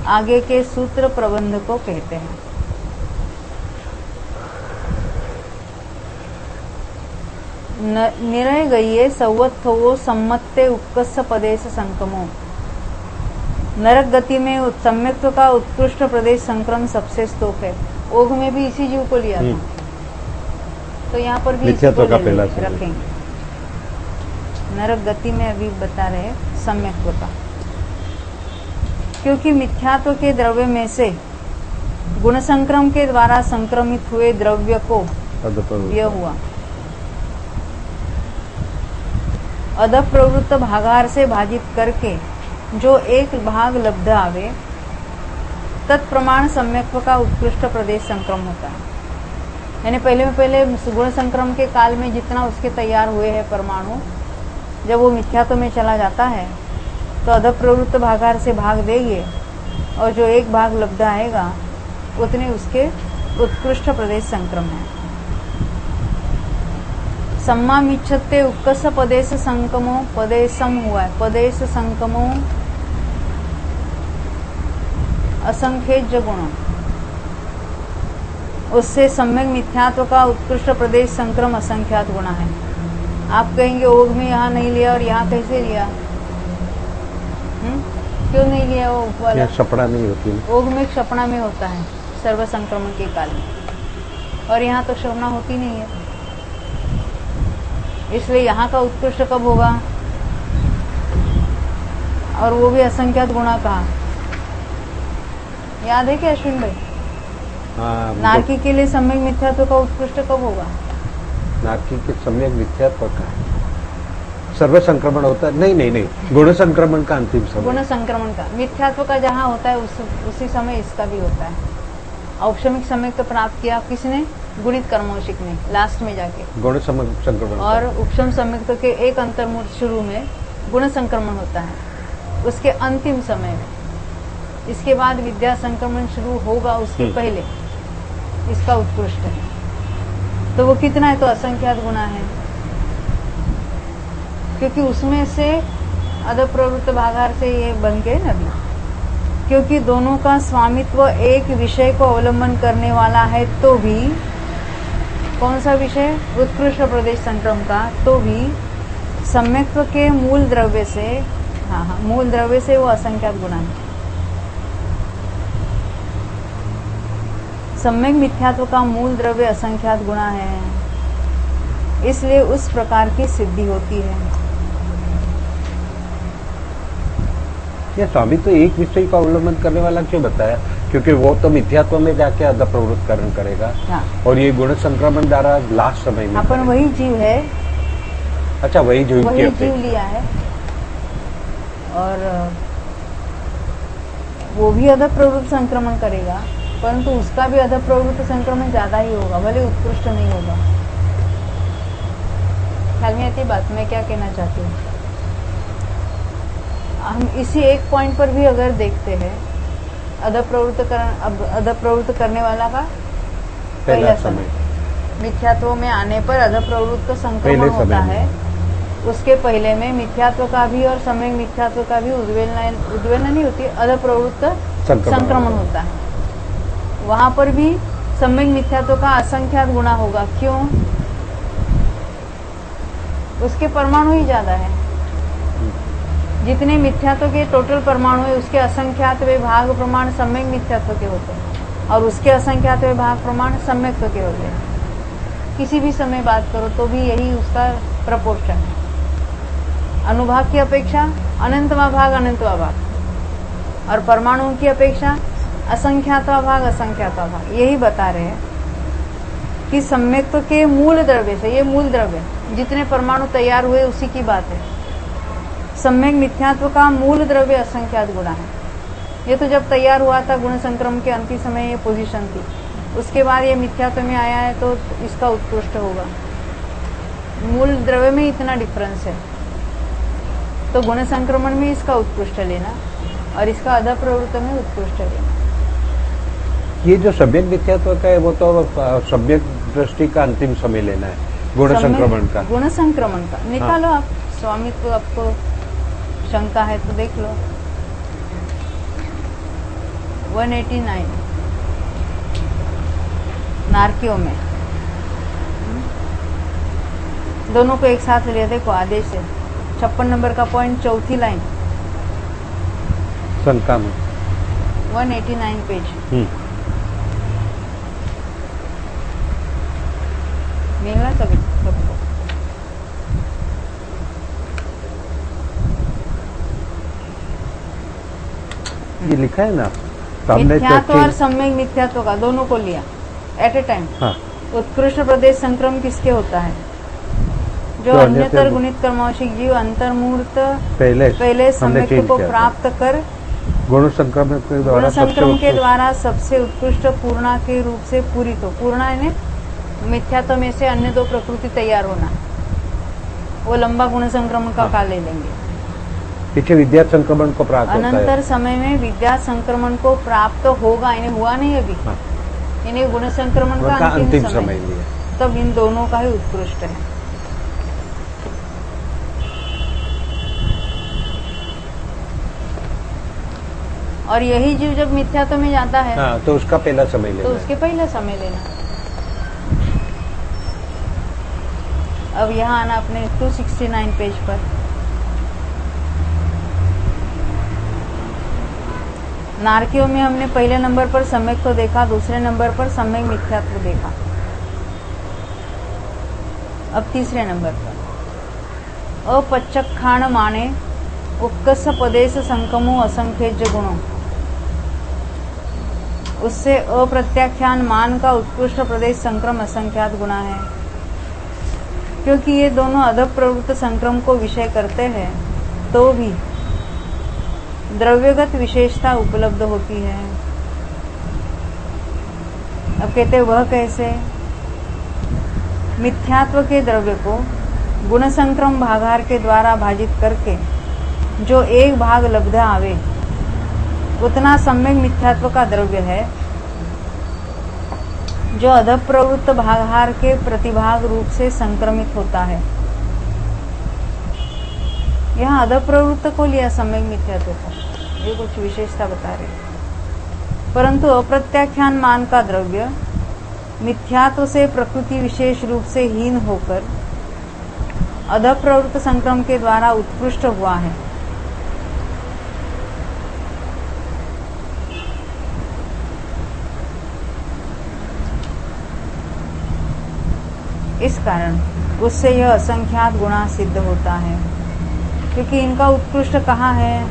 आगे के सूत्र प्रबंध को कहते हैं। निर्णय गईये संवत्थवो सम्मत्ते उपकस्स पदेश संकमो, नरक गति में सम्यक्त्व का उत्कृष्ट प्रदेश संक्रम सबसे स्तोक है। ओघ में भी इसी जीव को लिया था, तो यहाँ पर भी मिथ्यात्व इसको का ले पहला लेंगे, संयोग। रखेंगे। नरक गति में अभी बता रहे सम्यक्त्व का, क्योंकि मिथ्यात्व के द्रव्य में से गुण संक्रम के द्वारा संक्रमित हुए द्रव्य को यह हुआ। अदप प्रवृत्त भागार से भाजित करके जो एक भाग लब्ध आवे, तत्प्रमाण सम्यक्त्व का उत्कृष्ट प्रदेश संक्रम होता है। यानी पहले में पहले गुण संक्रम के काल में जितना उसके तैयार हुए हैं परमाणु, जब वो मिथ्यात्व में चला जाता है तो अदप प्रवृत्त भागार से भाग देंगे और जो एक भाग लब्ध आएगा उतने उसके उत्कृष्ट प्रदेश संक्रम है। सम्मा मिच्छते उक्कस पदेश संकमो, पदेशम हुआ है, पदेश संकमो असंख्यज गुणों, उससे सम्यक मिथ्यात्व का उत्कृष्ट प्रदेश संक्रम असंख्यात गुणा है। आप कहेंगे ओघ में यहाँ नहीं लिया और यहाँ कैसे लिया? क्यों नहीं लिया? वो वाला क्षपणा नहीं होती ना। ओघ में क्षपणा में होता है सर्व संक्रमण के काल में, और यहाँ तो क्षपणा होती नहीं है, इसलिए यहाँ का उत्कृष्ट कब होगा? और वो भी असंख्यात गुणा कहा, याद है क्या अश्विन भाई? हाँ, नारकी के लिए सम्यक मिथ्यात्व का उत्कृष्ट कब होगा? नारकी के सम्यक मिथ्यात्व का सर्व संक्रमण होता है। नहीं, गुण संक्रमण का अंतिम समय। गुण संक्रमण का, मिथ्यात्व का जहाँ होता है उसी समय इसका भी होता है। औपशमिक समय तो प्राप्त किया किसने? गुणित कर्मौशिक ने, लास्ट में जाके। गुण संक्रमण और उपशम संयुक्त के एक अंतर्मूर्त शुरू में गुण संक्रमण होता है, उसके अंतिम समय में। इसके बाद विद्या संक्रमण शुरू होगा, उसके पहले इसका उत्कृष्ट है। तो वो कितना है? तो असंख्यात गुणा है, क्योंकि उसमें से अदप प्रवृत्त भागार से ये बन गए ना अभी। क्योंकि दोनों का स्वामित्व एक विषय को अवलंबन करने वाला है, तो भी कौन सा विषय? उत्कृष्ट प्रदेश संक्रम का। तो भी सम्यक्त्व के मूल द्रव्य से, मूल द्रव्य से वो असंख्यात गुणा है। सम्यक मिथ्यात्व का मूल द्रव्य असंख्यात गुणा है, इसलिए उस प्रकार की सिद्धि होती है। ये स्वामी तो एक विषय का अवलंबन करने वाला क्यों बताया? क्योंकि वो तो मिथ्यात्व में जाके अध प्रवृत्तकरण करेगा। हाँ। और ये गुण संक्रमण द्वारा लास्ट समय में अपन वही जीव है, अच्छा वही जीव वही की जीव लिया है, और वो भी अध प्रवृत्त संक्रमण करेगा, परंतु उसका भी अध प्रवृत्त संक्रमण ज्यादा ही होगा, भले उत्कृष्ट नहीं होगा। ख्याल में आती बात? मैं क्या कहना चाहती हूँ? हम इसी एक पॉइंट पर भी अगर देखते हैं, अध प्रवृत्त करने वाला का पहला समय, मिथ्यात्व में आने पर अध प्रवृत्त संक्रमण होता है। उसके पहले में मिथ्यात्व का भी और सम्यक मिथ्यात्व का भी उद्वेलना नहीं होती, अध प्रवृत्त संक्रमण होता है। वहां पर भी सम्यक मिथ्यात्व का असंख्यात गुणा होगा। क्यों? उसके परमाणु ही ज्यादा है। जितने मिथ्यात्व के टोटल परमाणु है, उसके असंख्यात वे भाग प्रमाण सम्यक मिथ्यात्व के होते हैं, और उसके असंख्यात वे भाग प्रमाण सम्यक्त्व के होते हैं। किसी भी समय बात करो तो भी यही उसका प्रपोर्शन है। अनुभाग की अपेक्षा अनंतवा भाग अनंतवा भाग, और परमाणुओं की अपेक्षा असंख्यातवा भाग असंख्यातवा भाग। यही बता रहे हैं कि सम्यक्त्व के मूल द्रव्य से, ये मूल द्रव्य जितने परमाणु तैयार हुए उसी की बात है। सम्यक मिथ्यात्व का मूल द्रव्य असंख्यात गुणा है। ये तो जब तैयार हुआ था गुण संक्रम के अंतिम समय ये पोजीशन थी, उसके बाद ये मिथ्यात्व में आया है तो इसका उत्कृष्ट होगा। मूल द्रव्य में इतना डिफरेंस है, तो गुण संक्रमण में इसका उत्कृष्ट लेना और इसका अध प्रवृत्त में उत्कृष्ट लेना। ये जो सम्यक मिथ्यात्व का है वो तो सम्यक दृष्टि का अंतिम समय लेना है, गुण संक्रमण का। गुण संक्रमण का निकालो आप। स्वामित्व आपको शंका है तो देख लो। 189 नारकियों में दोनों को एक साथ लिया, देखो आदेश से 56 नंबर का पॉइंट, चौथी लाइन, शंका में 189 पेज। मिलना सभी सबको। ये लिखा है ना, सामने मिथ्यात्व और सम्यक मिथ्यात्व का दोनों को लिया एट ए टाइम। हाँ। उत्कृष्ट प्रदेश संक्रम किसके होता है? जो अन्यतर गुणित कर्मावशिक जीव अंतर्मूर्त पहले सम्यक्त्व को प्राप्त कर गुण संक्रमण के द्वारा सबसे उत्कृष्ट पूर्णा के रूप से पूरित हो। पूर्णा यानी मिथ्यात्व में से अन्य दो प्रकृति तैयार होना, वो लंबा गुण संक्रमण का काल ले लेंगे। पीछे विद्या संक्रमण को प्राप्त होता है। अनंतर समय में विद्या संक्रमण को प्राप्त होगा, इन्हें हुआ नहीं अभी। इन्हें गुण संक्रमण का अंतिम समय लिया, तब इन दोनों का ही उत्कृष्ट है। और यही जीव जब मिथ्यात्व में जाता है तो उसका पहला समय लेना, तो उसके पहला समय लेना। अब यहाँ आना अपने 269 पेज पर। नारकियों में हमने पहले नंबर पर सम्यक्त्व देखा, दूसरे नंबर पर सम्यक मिथ्यात्व देखा। अब तीसरे नंबर पर अपचक्षाण माने उक्कस पदेश संकमो असंख्यज गुणों, उससे अप्रत्याख्यान मान का उत्कृष्ट प्रदेश संक्रम असंख्यात गुणा है। क्योंकि ये दोनों अध प्रवृत्त संक्रम को विषय करते हैं, तो भी द्रव्यगत विशेषता उपलब्ध होती है। अब कहते वह कैसे? मिथ्यात्व के द्रव्य को गुण संक्रम भागार के द्वारा भाजित करके जो एक भाग लब्ध आवे, उतना सम्यक मिथ्यात्व का द्रव्य है जो अध प्रवृत्त भागार के प्रतिभाग रूप से संक्रमित होता है। यहाँ अध प्रवृत्त को लिया सम्यक मिथ्यात्व को, ये कुछ विशेषता बता रहे। परंतु अप्रत्याख्यान मान का द्रव्य मिथ्यात्व से प्रकृति विशेष रूप से हीन होकर अधप्रवृत्त संक्रम के द्वारा उत्कृष्ट हुआ है। इस कारण उससे यह असंख्यात गुणा सिद्ध होता है, क्योंकि इनका उत्कृष्ट कहाँ है?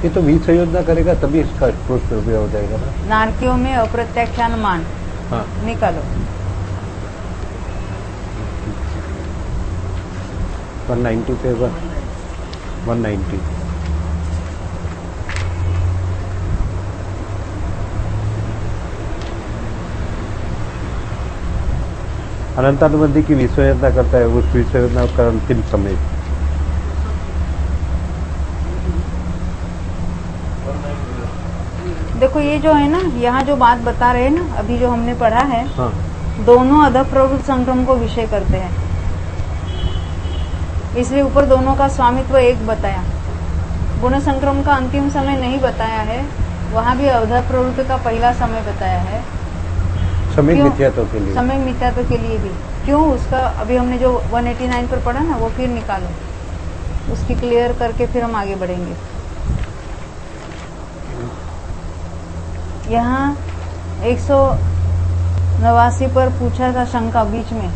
ये तो विसंयोजना करेगा तभी इसका उत्कृष्ट रूप हो जाएगा ना। नारकियों में अप्रत्याख्यान मान हाँ निकालो। 190 पे 190 अनंतानुबंधी की विसंयोजना करता है, उस विसंयोजना का अंतिम समय। देखो ये जो है ना, यहाँ जो बात बता रहे हैं ना, अभी जो हमने पढ़ा है, हाँ दोनों अधप्रवृत्त संक्रम को विषय करते हैं, इसलिए ऊपर दोनों का स्वामित्व एक बताया। गुण संक्रम का अंतिम समय नहीं बताया है, वहां भी अधप्रवृत्त का पहला समय बताया है। समय क्यों? मिथ्यात्व के लिए। समय मिथ्यात्व के लिए भी क्यों? उसका अभी हमने जो 189 पर पढ़ा ना, वो फिर निकालो, उसकी क्लियर करके फिर हम आगे बढ़ेंगे। यहाँ 189 पर पूछा था शंका बीच में,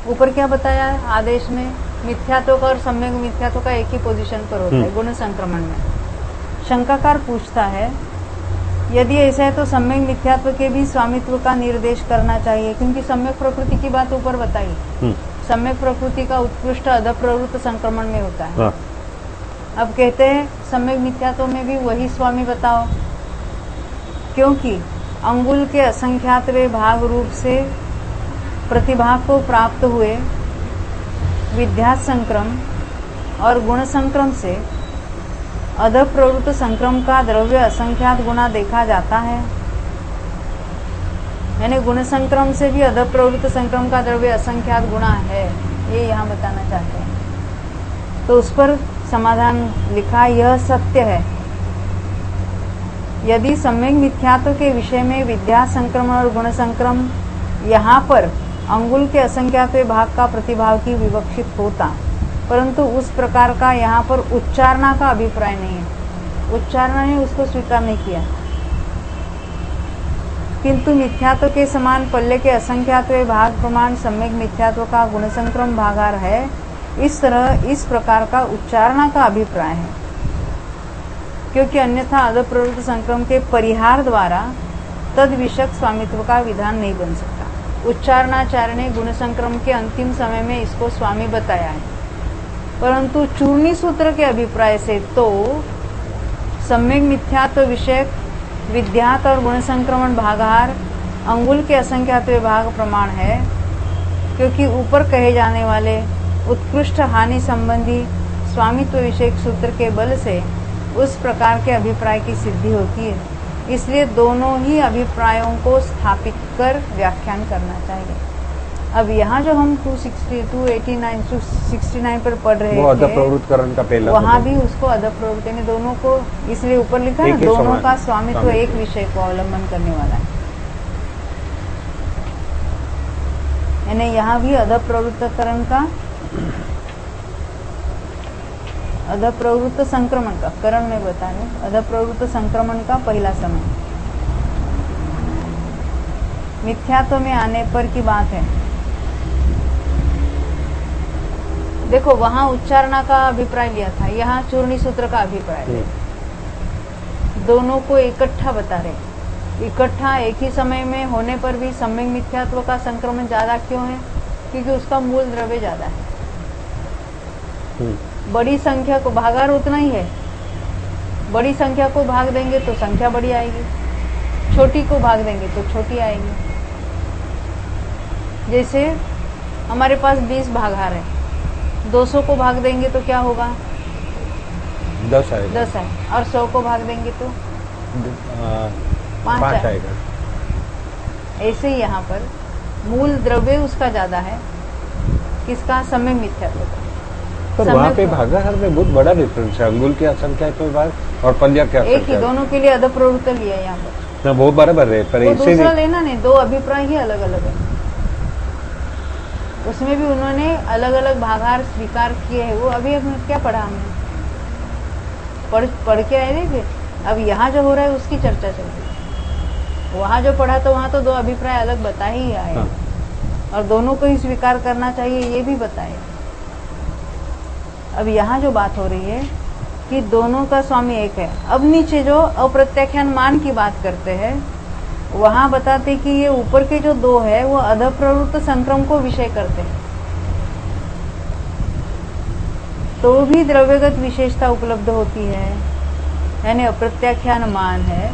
ऊपर क्या बताया है आदेश में? मिथ्यात्व का और सम्यक मिथ्यात्व का एक ही पोजीशन पर होता है गुण संक्रमण में। शंकाकार पूछता है यदि ऐसा है तो सम्यक मिथ्यात्व के भी स्वामित्व का निर्देश करना चाहिए, क्योंकि सम्यक प्रकृति की बात ऊपर बताई। सम्यक प्रकृति का उत्कृष्ट अधप्रवृत्त संक्रमण में होता है। हाँ। अब कहते हैं सम्यक मिथ्यात्व में भी वही स्वामी बताओ, क्योंकि अंगुल के असंख्यातवें भाग रूप से प्रतिभा को प्राप्त हुए विद्या संक्रम और गुण संक्रम से अधप्रवृत्त संक्रम का द्रव्य असंख्यात गुना देखा जाता है। यानी गुण संक्रम से भी अधप्रवृत्त संक्रम का द्रव्य असंख्यात गुना है, ये यहाँ बताना चाहते हैं। तो उस पर समाधान लिखा, यह सत्य है। यदि सम्यक मिथ्यात्व के विषय में विद्या संक्रमण और गुण संक्रम यहाँ पर अंगुल के असंख्यातवें भाग का प्रतिभाव की विवक्षित होता, परंतु उस प्रकार का यहाँ पर उच्चारणा का अभिप्राय नहीं है। उच्चारणा ने उसको स्वीकार नहीं किया, किंतु मिथ्यात्व के समान पल्ले के असंख्यातवें भाग प्रमाण सम्यक मिथ्यात्व का गुण संक्रम भागार है। इस तरह इस प्रकार का उच्चारणा का अभिप्राय है, क्योंकि अन्यथा अधप्रवृत्त संक्रम के परिहार द्वारा तद विषयक स्वामित्व का विधान नहीं बन सकता। उच्चारणाचार्य ने गुण संक्रम के अंतिम समय में इसको स्वामी बताया है, परंतु चूर्णी सूत्र के अभिप्राय से तो सम्यक मिथ्यात्व विषयक विद्यात और गुण संक्रमण भागार अंगुल के असंख्यातवें भाग प्रमाण है, क्योंकि ऊपर कहे जाने वाले उत्कृष्ट हानि संबंधी स्वामित्व विषयक सूत्र के बल से उस प्रकार के अभिप्राय की सिद्धि होती है। इसलिए दोनों ही अभिप्रायों को स्थापित कर व्याख्यान करना चाहिए। अब यहाँ जो हम 269 पर पढ़ रहे थे, अधप्रवृत्तकरण का पहला, वहाँ भी उसको अधप्रवृत्त यानी दोनों को, इसलिए ऊपर लिखा ना, दोनों का स्वामित्व एक विषय को अवलंबन करने वाला है। यानी यहाँ भी अधप्रवृत्तकरण का, अधप्रवृत्त संक्रमण का, करण में बता रहे, अधप्रवृत्त संक्रमण का पहला समय मिथ्यात्व में आने पर की बात है। देखो वहां उच्चारणा का अभिप्राय लिया था, यहाँ चूर्णी सूत्र का अभिप्राय है। दोनों को इकट्ठा बता रहे। इकट्ठा एक ही समय में होने पर भी सम्यक मिथ्यात्व का संक्रमण ज्यादा क्यों है? क्योंकि उसका मूल द्रव्य ज्यादा है। बड़ी संख्या को भागार उतना ही है, बड़ी संख्या को भाग देंगे तो संख्या बड़ी आएगी, छोटी को भाग देंगे तो छोटी आएगी। जैसे हमारे पास 20 भागार है, 200 को भाग देंगे तो क्या होगा? 10 आएगा। 10 है, और 100 को भाग देंगे तो 5 आएगा। ऐसे ही यहाँ पर मूल द्रव्य उसका ज्यादा है, किसका? सम्यक मिथ्यात्व का। पर वहाँ पे भागाहार में बहुत बड़ा डिफरेंस है, अंगुल की असंख्या के बाद और पल्ल्या की एक ही, असंख्या। दोनों के लिए अध प्रवृत्त लिया यहाँ पर। ना वो बराबर है, पर वो इसे दूसरा भी लेना नहीं, दो अभिप्राय ही अलग अलग है। उसमें भी उन्होंने अलग अलग भागाहार स्वीकार किए हैं। वो अभी हमने क्या पढ़ा, हमने पढ़ के आए थे। अब यहाँ जो हो रहा है उसकी चर्चा चल रही है। वहाँ जो पढ़ा तो वहाँ तो दो अभिप्राय अलग बता ही आए, हाँ। और दोनों को ही स्वीकार करना चाहिए ये भी बताए। अब यहाँ जो बात हो रही है कि दोनों का स्वामी एक है। अब नीचे जो अप्रत्याख्यान मान की बात करते हैं, वहां बताते कि ये ऊपर के जो दो है वो अधप्रवृत्त संक्रम को विषय करते हैं, तो भी द्रव्यगत विशेषता उपलब्ध होती है, यानी अप्रत्याख्यान मान है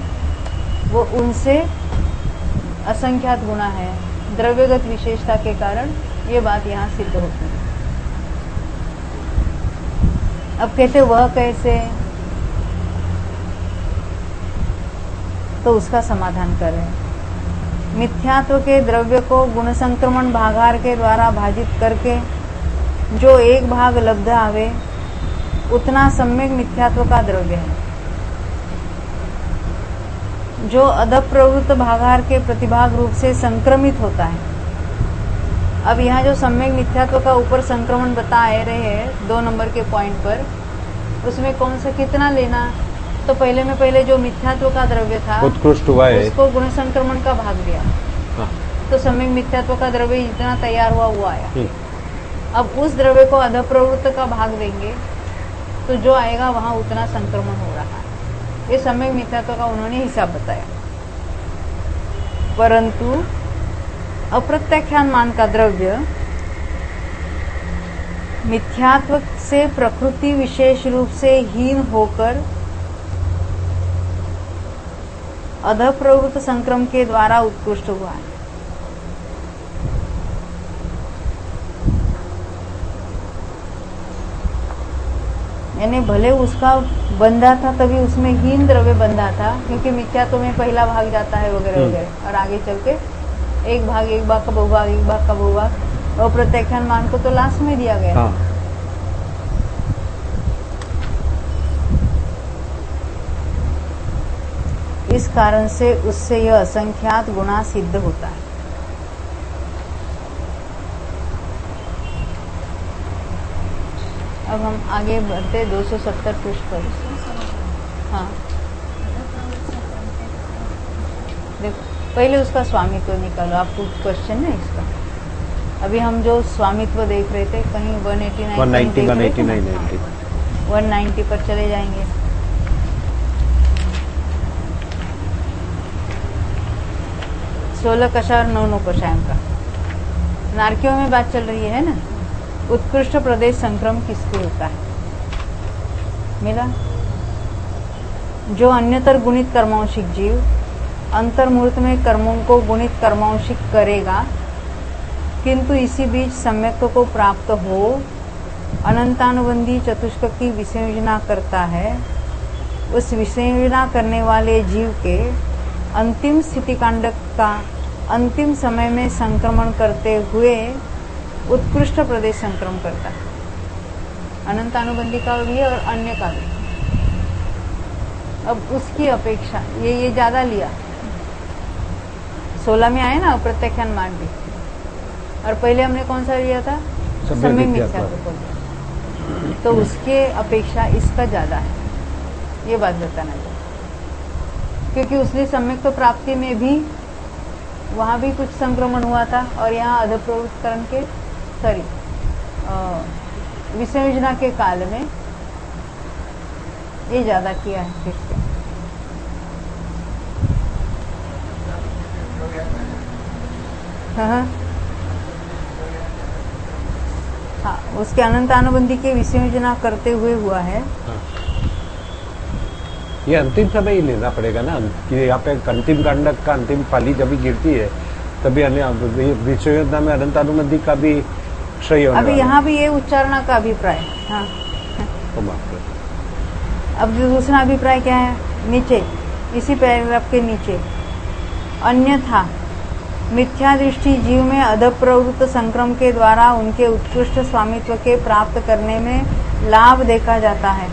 वो उनसे असंख्यात गुना है। द्रव्यगत विशेषता के कारण ये बात यहाँ सिद्ध होती है। अब कहते वह कैसे, तो उसका समाधान कर रहे हैं। मिथ्यात्व के द्रव्य को गुण संक्रमण भागाहार के द्वारा भाजित करके जो एक भाग लब्ध आवे उतना सम्यक मिथ्यात्व का द्रव्य है, जो अधप्रवृत्त भागाहार के प्रतिभाग रूप से संक्रमित होता है। अब यहाँ जो सम्यक मिथ्यात्व का ऊपर संक्रमण बता रहे हैं 2 नंबर के पॉइंट पर, उसमें कौन सा कितना लेना, तो पहले जो मिथ्यात्व का द्रव्य था उत्कृष्ट हुआ है, उसको गुण संक्रमण का भाग दिया। हाँ। तो सम्यक मिथ्यात्व का द्रव्य जितना तैयार हुआ वो आया। अब उस द्रव्य को अधप्रवृत्त का भाग देंगे तो जो आएगा वहां उतना संक्रमण हो रहा है। ये सम्यक मिथ्यात्व का उन्होंने हिसाब बताया। परंतु अप्रत्याख्यान मान का द्रव्य मिथ्यात्व से प्रकृति विशेष रूप से हीन होकर अधप्रवृत्त संक्रम के द्वारा उत्कृष्ट हुआ है। यानी भले उसका बंधा था तभी उसमें हीन द्रव्य बंधा था, क्योंकि मिथ्यात्व में पहला भाग जाता है वगैरह वगैरह, और आगे चल के एक भाग का बहुभाग, एक भाग का बहुभाग, और प्रत्याख्यान मान को तो लास्ट में दिया गया। हाँ। इस कारण से उससे यह असंख्यात गुना सिद्ध होता है। अब हम आगे बढ़ते 270 पृष्ठ पर। हाँ देखो, पहले उसका स्वामित्व निकालो। आपको क्वेश्चन है इसका। अभी हम जो स्वामित्व देख रहे थे, कहीं 189 190 पर चले जाएंगे। सोलह कषाय और 9 कषाय का नारकियों में बात चल रही है ना। उत्कृष्ट प्रदेश संक्रम किसको होता है, मिला? जो अन्यतर गुणित कर्मांशिक जीव अंतर्मुहूर्त में कर्मों को गुणित कर्मांशिक करेगा, किंतु इसी बीच सम्यक्त्व को प्राप्त हो अनंतानुबंधी चतुष्क की विसंयोजना करता है। उस विसंयोजना करने वाले जीव के अंतिम स्थिति कांड का अंतिम समय में संक्रमण करते हुए उत्कृष्ट प्रदेश संक्रमण करता है। अनंतानुबंधी का भी और अन्य का भी। अब उसकी अपेक्षा ये ज्यादा लिया। 16 में आए ना अप्रत्याख्यान मान भी, और पहले हमने कौन सा लिया था, सम्यक मिथ्यात्व को लिया, तो उसके अपेक्षा इसका ज्यादा है। ये बात बताना चाहिए, क्योंकि उसने सम्यक्त्व प्राप्ति में भी वहां भी कुछ संक्रमण हुआ था, और यहाँ अधप्रवृत्तकरण के विसंयोजना के काल में ये ज्यादा किया है फिर से। हाँ, उसके अनंतानुबंधी के विसंयोजना करते हुए हुआ है। हाँ। ये अंतिम समय ही लेना पड़ेगा ना, कि यहाँ पे अंतिम कांड का अंतिम पाली जब भी गिरती है तभी विसंयोजना में अनंतानुबंधी का भी क्षय होने अभी वाला। यहाँ भी ये उच्चारणा का अभिप्राय है। हाँ। अब दूसरा अभिप्राय क्या है, नीचे इसी पैराग्राफ के नीचे, अन्यथा मिथ्या दृष्टि जीव में अधप्रवृत्त संक्रम के द्वारा उनके उत्कृष्ट स्वामित्व के प्राप्त करने में लाभ देखा जाता है।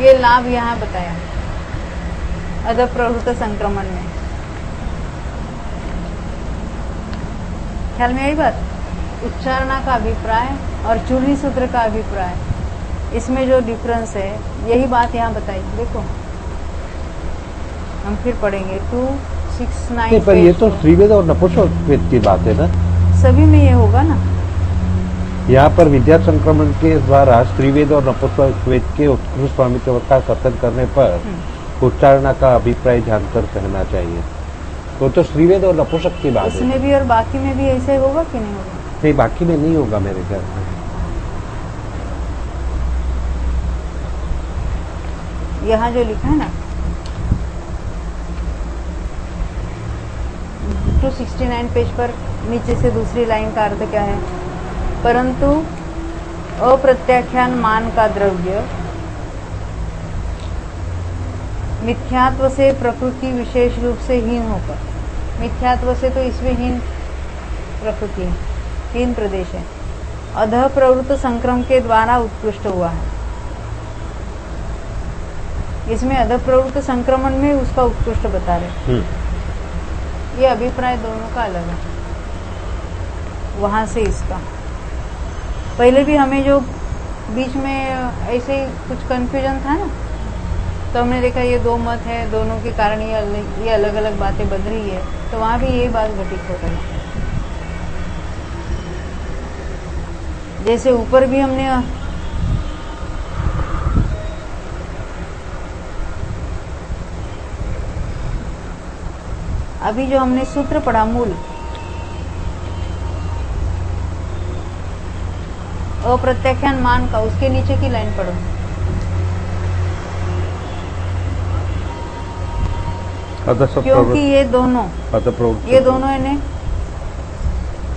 ये लाभ यहाँ बताया अधप्रवृत्त संक्रमण में। ख्याल में आई बात? उच्चारणा का अभिप्राय और चूर्णी सूत्र का अभिप्राय, इसमें जो डिफरेंस है यही बात यहाँ बताई। देखो हम फिर पढ़ेंगे 269 पर ये तो श्रीवेद और नपुंसकवेद की बात है ना, सभी में ये होगा ना। यहाँ पर विद्या संक्रमण के द्वारा स्त्रीवेद और नपुंसकवेद के उत्कृष्ट स्वामित्व का कथन करने पर उच्चारणा का अभिप्राय जानकर कहना चाहिए। वो तो श्रीवेद और नपुंसक की बात है। इसमें भी और बाकी में भी ऐसे होगा कि नहीं होगा? नहीं, बाकी में नहीं होगा मेरे ख्याल में। यहाँ जो लिखा है ना 269 पेज पर नीचे से दूसरी लाइन का अर्थ क्या है? परंतु अप्रत्याख्यान मान का द्रव्य मिथ्यात्व से प्रकृति विशेष रूप से हीन होकर, मिथ्यात्व से तो इसमें हीन प्रकृति है, हीन प्रदेश है, अधः प्रवृत्त संक्रम के द्वारा उत्कृष्ट हुआ है। इसमें अधः प्रवृत्त संक्रमण में उसका उत्कृष्ट बता रहे। ये अभिप्राय दोनों का अलग है, वहां से इसका। पहले भी हमें जो बीच में ऐसे कुछ कंफ्यूजन था ना, तो हमने देखा ये दो मत है, दोनों के कारण ये अलग अलग बातें बन रही है, तो वहां भी ये बात घटित होता है। जैसे ऊपर भी हमने अभी जो हमने सूत्र पढ़ा मूल, अप्रत्याख्यान मान का, उसके नीचे की लाइन पढ़ो। क्योंकि ये दोनों इन्हें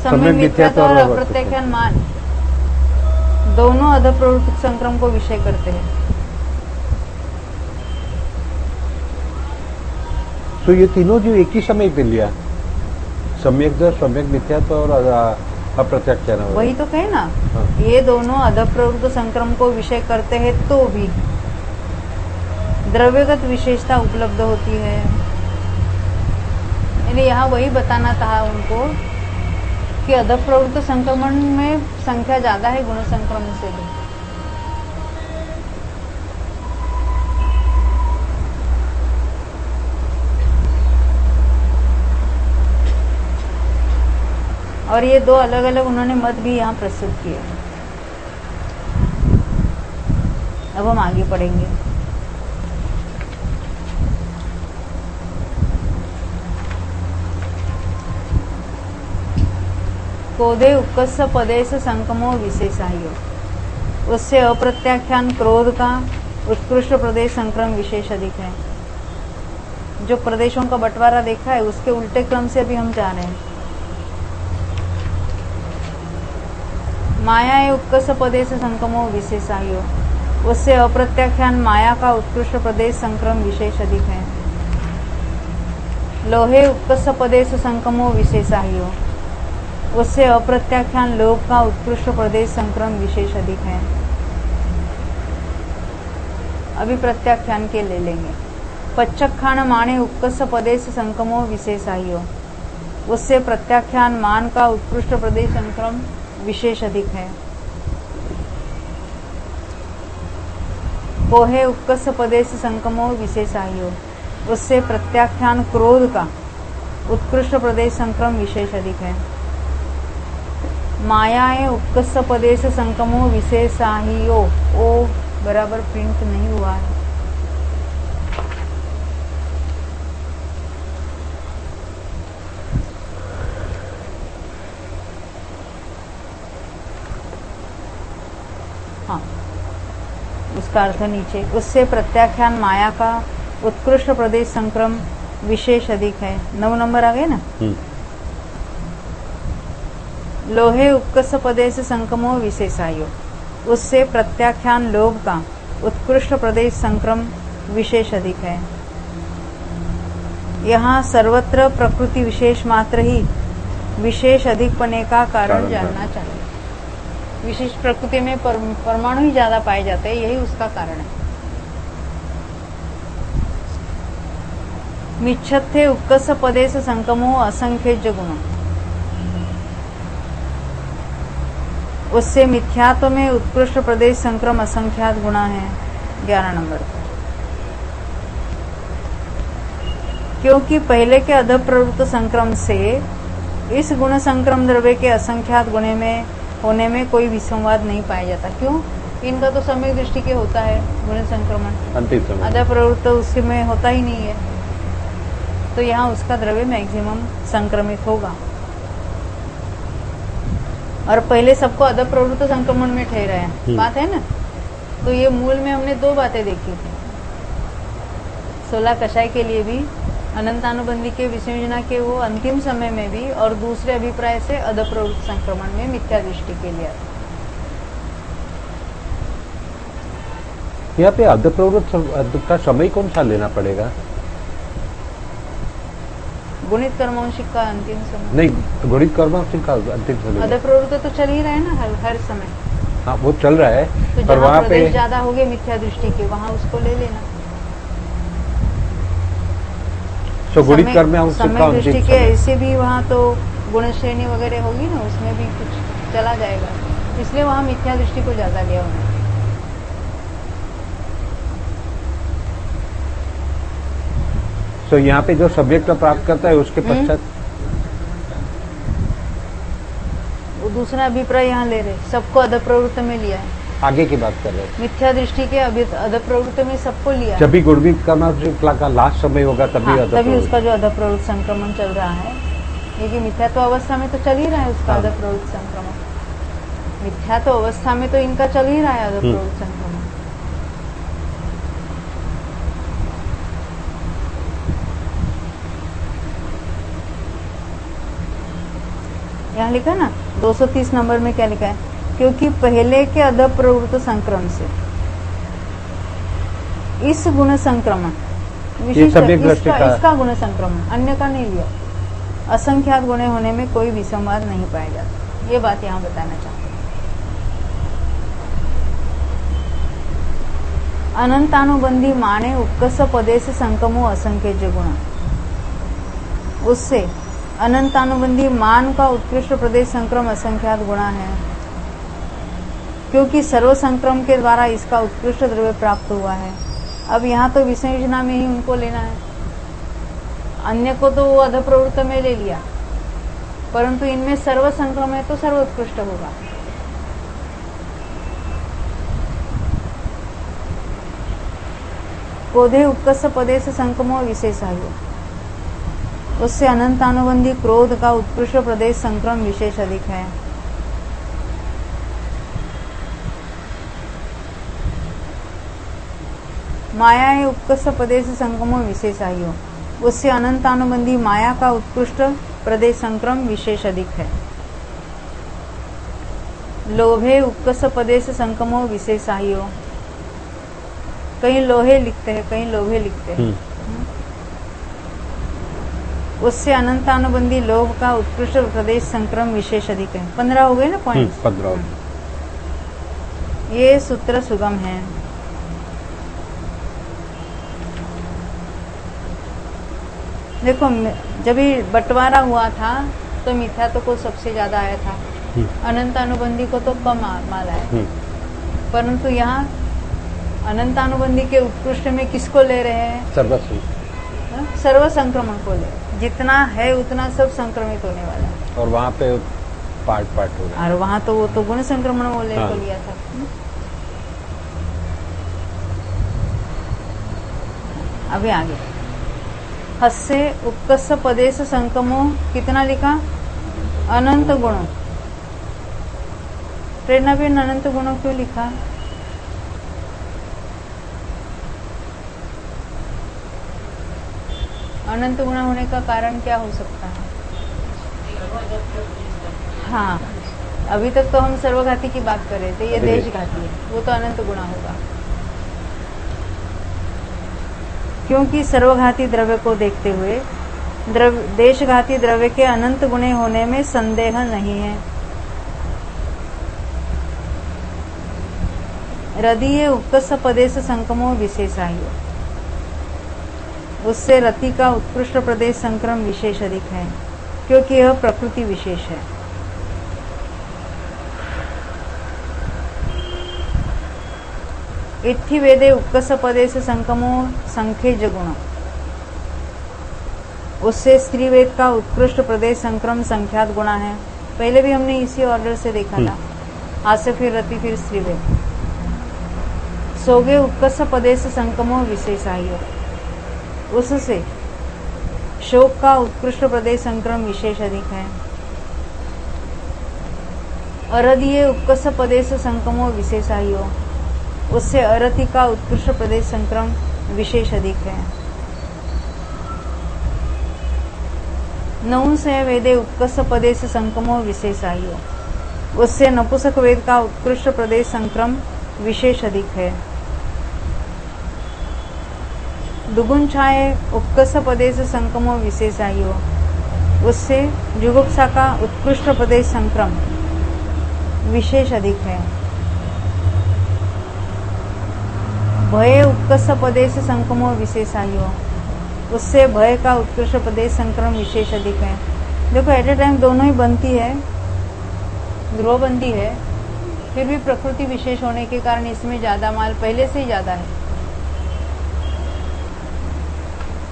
सम्यक मिथ्यात्व और अप्रत्याख्यान मान दोनों अधप्रवृत्त संक्रम को विषय करते हैं। तो ये तीनों जो एक ही समय पे लिया, सम्यक दर्श, सम्यक मिथ्यात्व और अप्रत्याख्यान, वही तो कहे ना। हाँ। ये दोनों अधप्रवृत्त संक्रम को विषय करते हैं तो भी द्रव्यगत विशेषता उपलब्ध होती है। यानी यहाँ वही बताना था उनको कि अधप्रवृत्त संक्रमण में संख्या ज्यादा है गुण संक्रमण से भी। और ये दो अलग अलग उन्होंने मत भी यहाँ प्रस्तुत किए। अब हम आगे पढ़ेंगे। कोधे उपकस्स पदेश संकमो विशेषायो, उससे अप्रत्याख्यान क्रोध का उत्कृष्ट प्रदेश संक्रम विशेष अधिक है। जो प्रदेशों का बंटवारा देखा है उसके उल्टे क्रम से अभी हम जा रहे हैं। माया उपकस्स पदेश संकमो विशेषायो, उससे अप्रत्याख्यान माया का उत्कृष्ट प्रदेश संक्रम विशेष अधिक है। लोहे उपकस्स पदेश संकमो विशेषायो, उससे अप्रत्याख्यान लोभ का उत्कृष्ट प्रदेश संक्रम विशेष अधिक है। अभी प्रत्याख्यान के ले लेंगे। पच्चखान माणे उपकस्स पदेश संकमो विशेषायो, उससे प्रत्याख्यान मान का उत्कृष्ट प्रदेश संक्रम विशेष अधिक है। कोहे उपकस्स पदेश संकमो विशेषायो, उससे प्रत्याख्यान क्रोध का उत्कृष्ट प्रदेश संक्रम विशेष अधिक है। मायाए उपकस्स पदेश संकमो विशेषाहियो, ओ बराबर प्रिंट नहीं हुआ है। हाँ, उसका अर्थ नीचे, उससे प्रत्याख्यान माया का उत्कृष्ट प्रदेश संक्रम विशेष अधिक है। 9 नंबर आ गए ना। लोहे उपकस्स पदेश संकमो विशेषायो, उससे प्रत्याख्यान लोभ का उत्कृष्ट प्रदेश संक्रम विशेष अधिक है। यहाँ सर्वत्र प्रकृति विशेष मात्र ही विशेष अधिकपने का कारण जानना चाहिए। विशेष प्रकृति में परमाणु ही ज्यादा पाए जाते हैं, यही उसका कारण है। मिच्छत्थे उत्कर्ष पदेश संकमो असंख्य गुण, उससे मिथ्यात्व में उत्कृष्ट प्रदेश संक्रम असंख्यात गुणा है। 11 नंबर पर, क्योंकि पहले के अध प्रवृत्त संक्रम से इस गुण संक्रम द्रव्य के असंख्यात गुणे में होने में कोई विसंवाद नहीं पाया जाता। क्यों? इनका तो सम्यक दृष्टि के होता है गुण संक्रमण, अंतिम समय अध प्रवृत्त उसमें होता ही नहीं है, तो यहाँ उसका द्रव्य मैक्सिमम संक्रमित होगा। और पहले सबको अध प्रवृत्त संक्रमण में ठहरा है, बात है ना। तो ये मूल में हमने 2 बातें देखी थी। 16 कषाय के लिए भी, अनंतानुबंधी के विसंयोजना के वो अंतिम समय में भी, और दूसरे अभिप्राय से अध प्रवृत्त संक्रमण में मिथ्या दृष्टि के लिए। यहाँ पे अध प्रवृत्त का समय कौन सा लेना पड़ेगा? गुणित कर्मांशिक का अंतिम समय नहीं, गुणित कर्मांशिक का अंतिम समय। अध प्रवृत्त तो चल ही रहा है ना हर समय। हाँ, वो चल रहा है, तो पर वहाँ पे ज्यादा हो गए मिथ्या दृष्टि के, वहाँ उसको ले लेना। तो गुणित कर्मांशिक का दृष्टि अंतिम के समय। ऐसे भी वहाँ तो गुण श्रेणी वगैरह होगी ना, उसमें भी कुछ चला जाएगा, इसलिए वहाँ मिथ्या दृष्टि को ज्यादा लिया उन्होंने। तो यहाँ पे जो सब्जेक्ट प्राप्त करता है उसके पश्चात वो दूसरा अभिप्राय यहाँ ले रहे, सबको अध प्रवृत्त में लिया है। आगे की बात कर रहे हैं। मिथ्या दृष्टि के अध प्रवृत्त में सबको लिया। जब भी गुणवित कर्मांशिक का लास्ट समय होगा तभी तभी उसका जो अध प्रवृत्त संक्रमण चल रहा है, क्योंकि मिथ्यात्व अवस्था में तो चल ही रहा है उसका अध प्रवृत्त संक्रमण। मिथ्यात्व अवस्था में तो इनका चल ही रहा है अध प्रवृत्त संक्रमण। यहाँ लिखा ना 230 नंबर में क्या लिखा है? क्योंकि पहले के अध प्रवृत्त संक्रमण से इस गुण संक्रमण इसका गुण संक्रमण अन्य का नहीं लिया, असंख्यात गुणे होने में कोई विसंवाद नहीं पाया जाता। ये बात यहाँ बताना चाहते हैं। अनंतानुबंधी माने उत्कर्ष पदे से संकमो असंख्य गुण, उससे अनंतानुबंधी मान का उत्कृष्ट प्रदेश संक्रम असंख्यात गुणा है, क्योंकि सर्व संक्रम के द्वारा इसका उत्कृष्ट द्रव्य प्राप्त हुआ है। अब यहाँ तो विसंयोजना में ही उनको लेना है, अन्य को तो वो अध प्रवृत्त में ले लिया, परंतु इनमें सर्व संक्रम है तो सर्वोत्कृष्ट होगा। क्रोधे उत्कर्ष पदे से संक्रमो विशेषायु, उससे अनंतानुबंधी क्रोध का उत्कृष्ट प्रदेश संक्रम विशेष अधिक है। माया उत्कर्ष प्रदेश संक्रमो विशेषायु, उससे अनंतानुबंधी माया का उत्कृष्ट प्रदेश संक्रम विशेष अधिक है। लोभे उत्कर्ष प्रदेश संक्रमो विशेषायु, कहीं लोहे लिखते हैं कहीं लोभे लिखते हैं। उससे अनंतानुबंधी लोभ का उत्कृष्ट प्रदेश संक्रम विशेष अधिक है। 15 हो गए ना पॉइंट। 15। ये सूत्र सुगम है। देखो जब ये बंटवारा हुआ था तो मिथ्यात्व को सबसे ज्यादा आया था, अनंतानुबंधी को तो कम माल आया, परंतु यहाँ अनंतानुबंधी के उत्कृष्ट में किसको ले रहे हैं? सर्व संक्रमण को ले, जितना है उतना सब संक्रमित होने वाला है। और वहाँ पे पार्ट हो रहा है। और वहाँ तो वो तो गुण संक्रमण वो ले को लिया था। अभी आगे हस्य उत्कर्ष पदेश संक्रमो कितना लिखा? अनंत गुणों। प्रेरणा भी अनंत गुणों क्यों लिखा? अनंत गुण होने का कारण क्या हो सकता है? हाँ, अभी तक तो हम सर्वघाती की बात कर रहे थे, ये देशघाती है, वो तो अनंत गुणा होगा। क्योंकि सर्वघाती द्रव्य को देखते हुए देशघाती द्रव्य के अनंत गुणे होने में संदेह नहीं है। रदीय उत्कर्ष पदेश संक्रमो विशेषायु, उससे रति का उत्कृष्ट प्रदेश संक्रम विशेष अधिक है, क्योंकि यह प्रकृति विशेष है। इत्थि वेदे उत्कर्ष पदेश संक्रमो संख्ये जगुण, उससे स्त्री वेद का उत्कृष्ट प्रदेश संक्रम संख्यात गुणा है। पहले भी हमने इसी ऑर्डर से देखा था, आज से फिर रति फिर स्त्री वेद। सोगे उत्कर्ष पदेश संक्रमो विशेषायु, उससे शोक का उत्कृष्ट प्रदेश संक्रम विशेष अधिक है। अरदीय उत्कर्ष प्रदेश संक्रमो विशेषायु, उससे अरति का उत्कृष्ट प्रदेश संक्रम विशेष अधिक है। नपुंसक वेदे उत्कर्ष प्रदेश संक्रमो विशेषायु, उससे नपुंसक वेद का उत्कृष्ट प्रदेश संक्रम विशेष अधिक है। दुगुंछाए उत्कर्ष प्रदेश संक्रमो विशेषायु, उससे जुगुप्सा का उत्कृष्ट प्रदेश संक्रम विशेष अधिक है। भय उत्कर्ष प्रदेश संक्रमो विशेषायु, उससे भय का उत्कृष्ट प्रदेश संक्रम विशेष अधिक है। देखो एट ए टाइम दोनों ही बनती है, ध्रुवबंदी है, फिर भी प्रकृति विशेष होने के कारण इसमें ज्यादा माल पहले से ही ज्यादा है।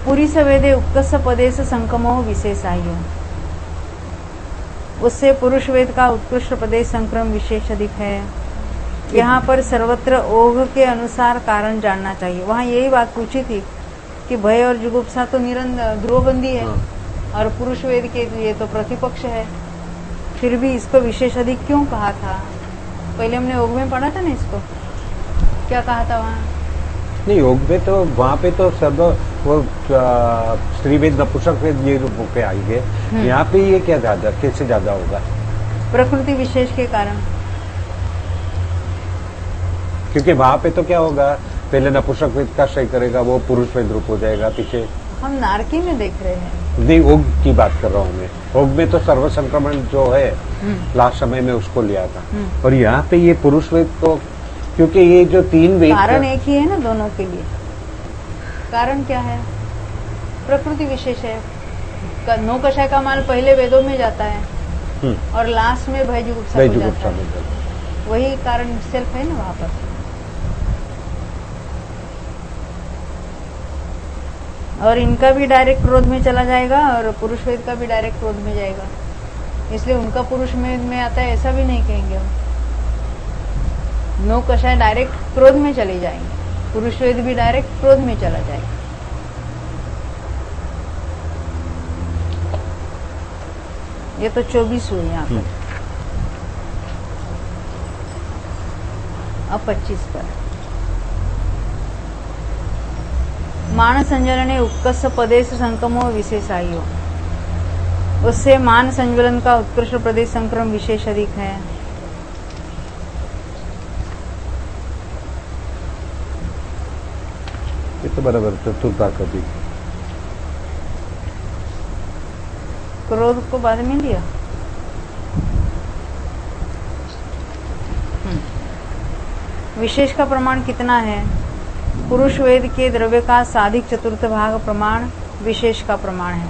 पुरी सवेदे उत्कर्ष प्रदेश संक्रमो विशेषायु, उससे पुरुष वेद का उत्कृष्ट प्रदेश संक्रम विशेष अधिक है। यहाँ पर सर्वत्र ओघ के अनुसार कारण जानना चाहिए। वहाँ यही बात पूछी थी कि भय और जुगुप्सा तो निरंतर ध्रुवबंदी है और पुरुष वेद के लिए तो प्रतिपक्ष है, फिर भी इसको विशेष अधिक क्यों कहा था? पहले हमने ओघ में पढ़ा था ना इसको, क्या कहा था वहाँ? नहीं, योग में तो वहाँ पे तो सब वो स्त्री वेद नपुंसक वेद ये रूपों पे आएंगे। यहाँ पे ये क्या ज्यादा कैसे ज्यादा होगा? प्रकृति विशेष के कारण। क्योंकि वहाँ पे तो क्या होगा, पहले नपुंसक वेद का सही करेगा, वो पुरुष वेद रूप हो जाएगा पीछे। हम नारकी में देख रहे हैं। नहीं, ओग की बात कर रहा हूँ मैं। ओग में तो सर्व संक्रमण जो है लास्ट समय में उसको लिया था, और यहाँ पे ये पुरुष वेद को, क्योंकि ये जो तीन वेद कारण एक ही है ना दोनों के लिए। कारण क्या है? प्रकृति विशेष है। नौ कषाय का माल पहले वेदों में जाता है और लास्ट में भय जुगुप्सा हो जाता है। वही कारण सेल्फ है ना वहां पर। और इनका भी डायरेक्ट क्रोध में चला जाएगा और पुरुष वेद का भी डायरेक्ट क्रोध में जाएगा, इसलिए उनका पुरुष में आता है ऐसा भी नहीं कहेंगे हम। नौ कषाय डायरेक्ट क्रोध में चले जाएंगे, पुरुष वेद भी डायरेक्ट क्रोध में चला जाएगा। ये तो 24 हुए यहाँ पर। अब 25 पर मान संज्वलने उत्कर्ष प्रदेश संक्रमो विशेषायु, उससे मान संज्वलन का उत्कृष्ट प्रदेश संक्रम विशेष अधिक है। ये तो बराबर चतुर्था कभी क्रोध को बाद में लिया। विशेष का प्रमाण कितना है? पुरुष वेद के द्रव्य का साधिक चतुर्थ भाग प्रमाण विशेष का प्रमाण है।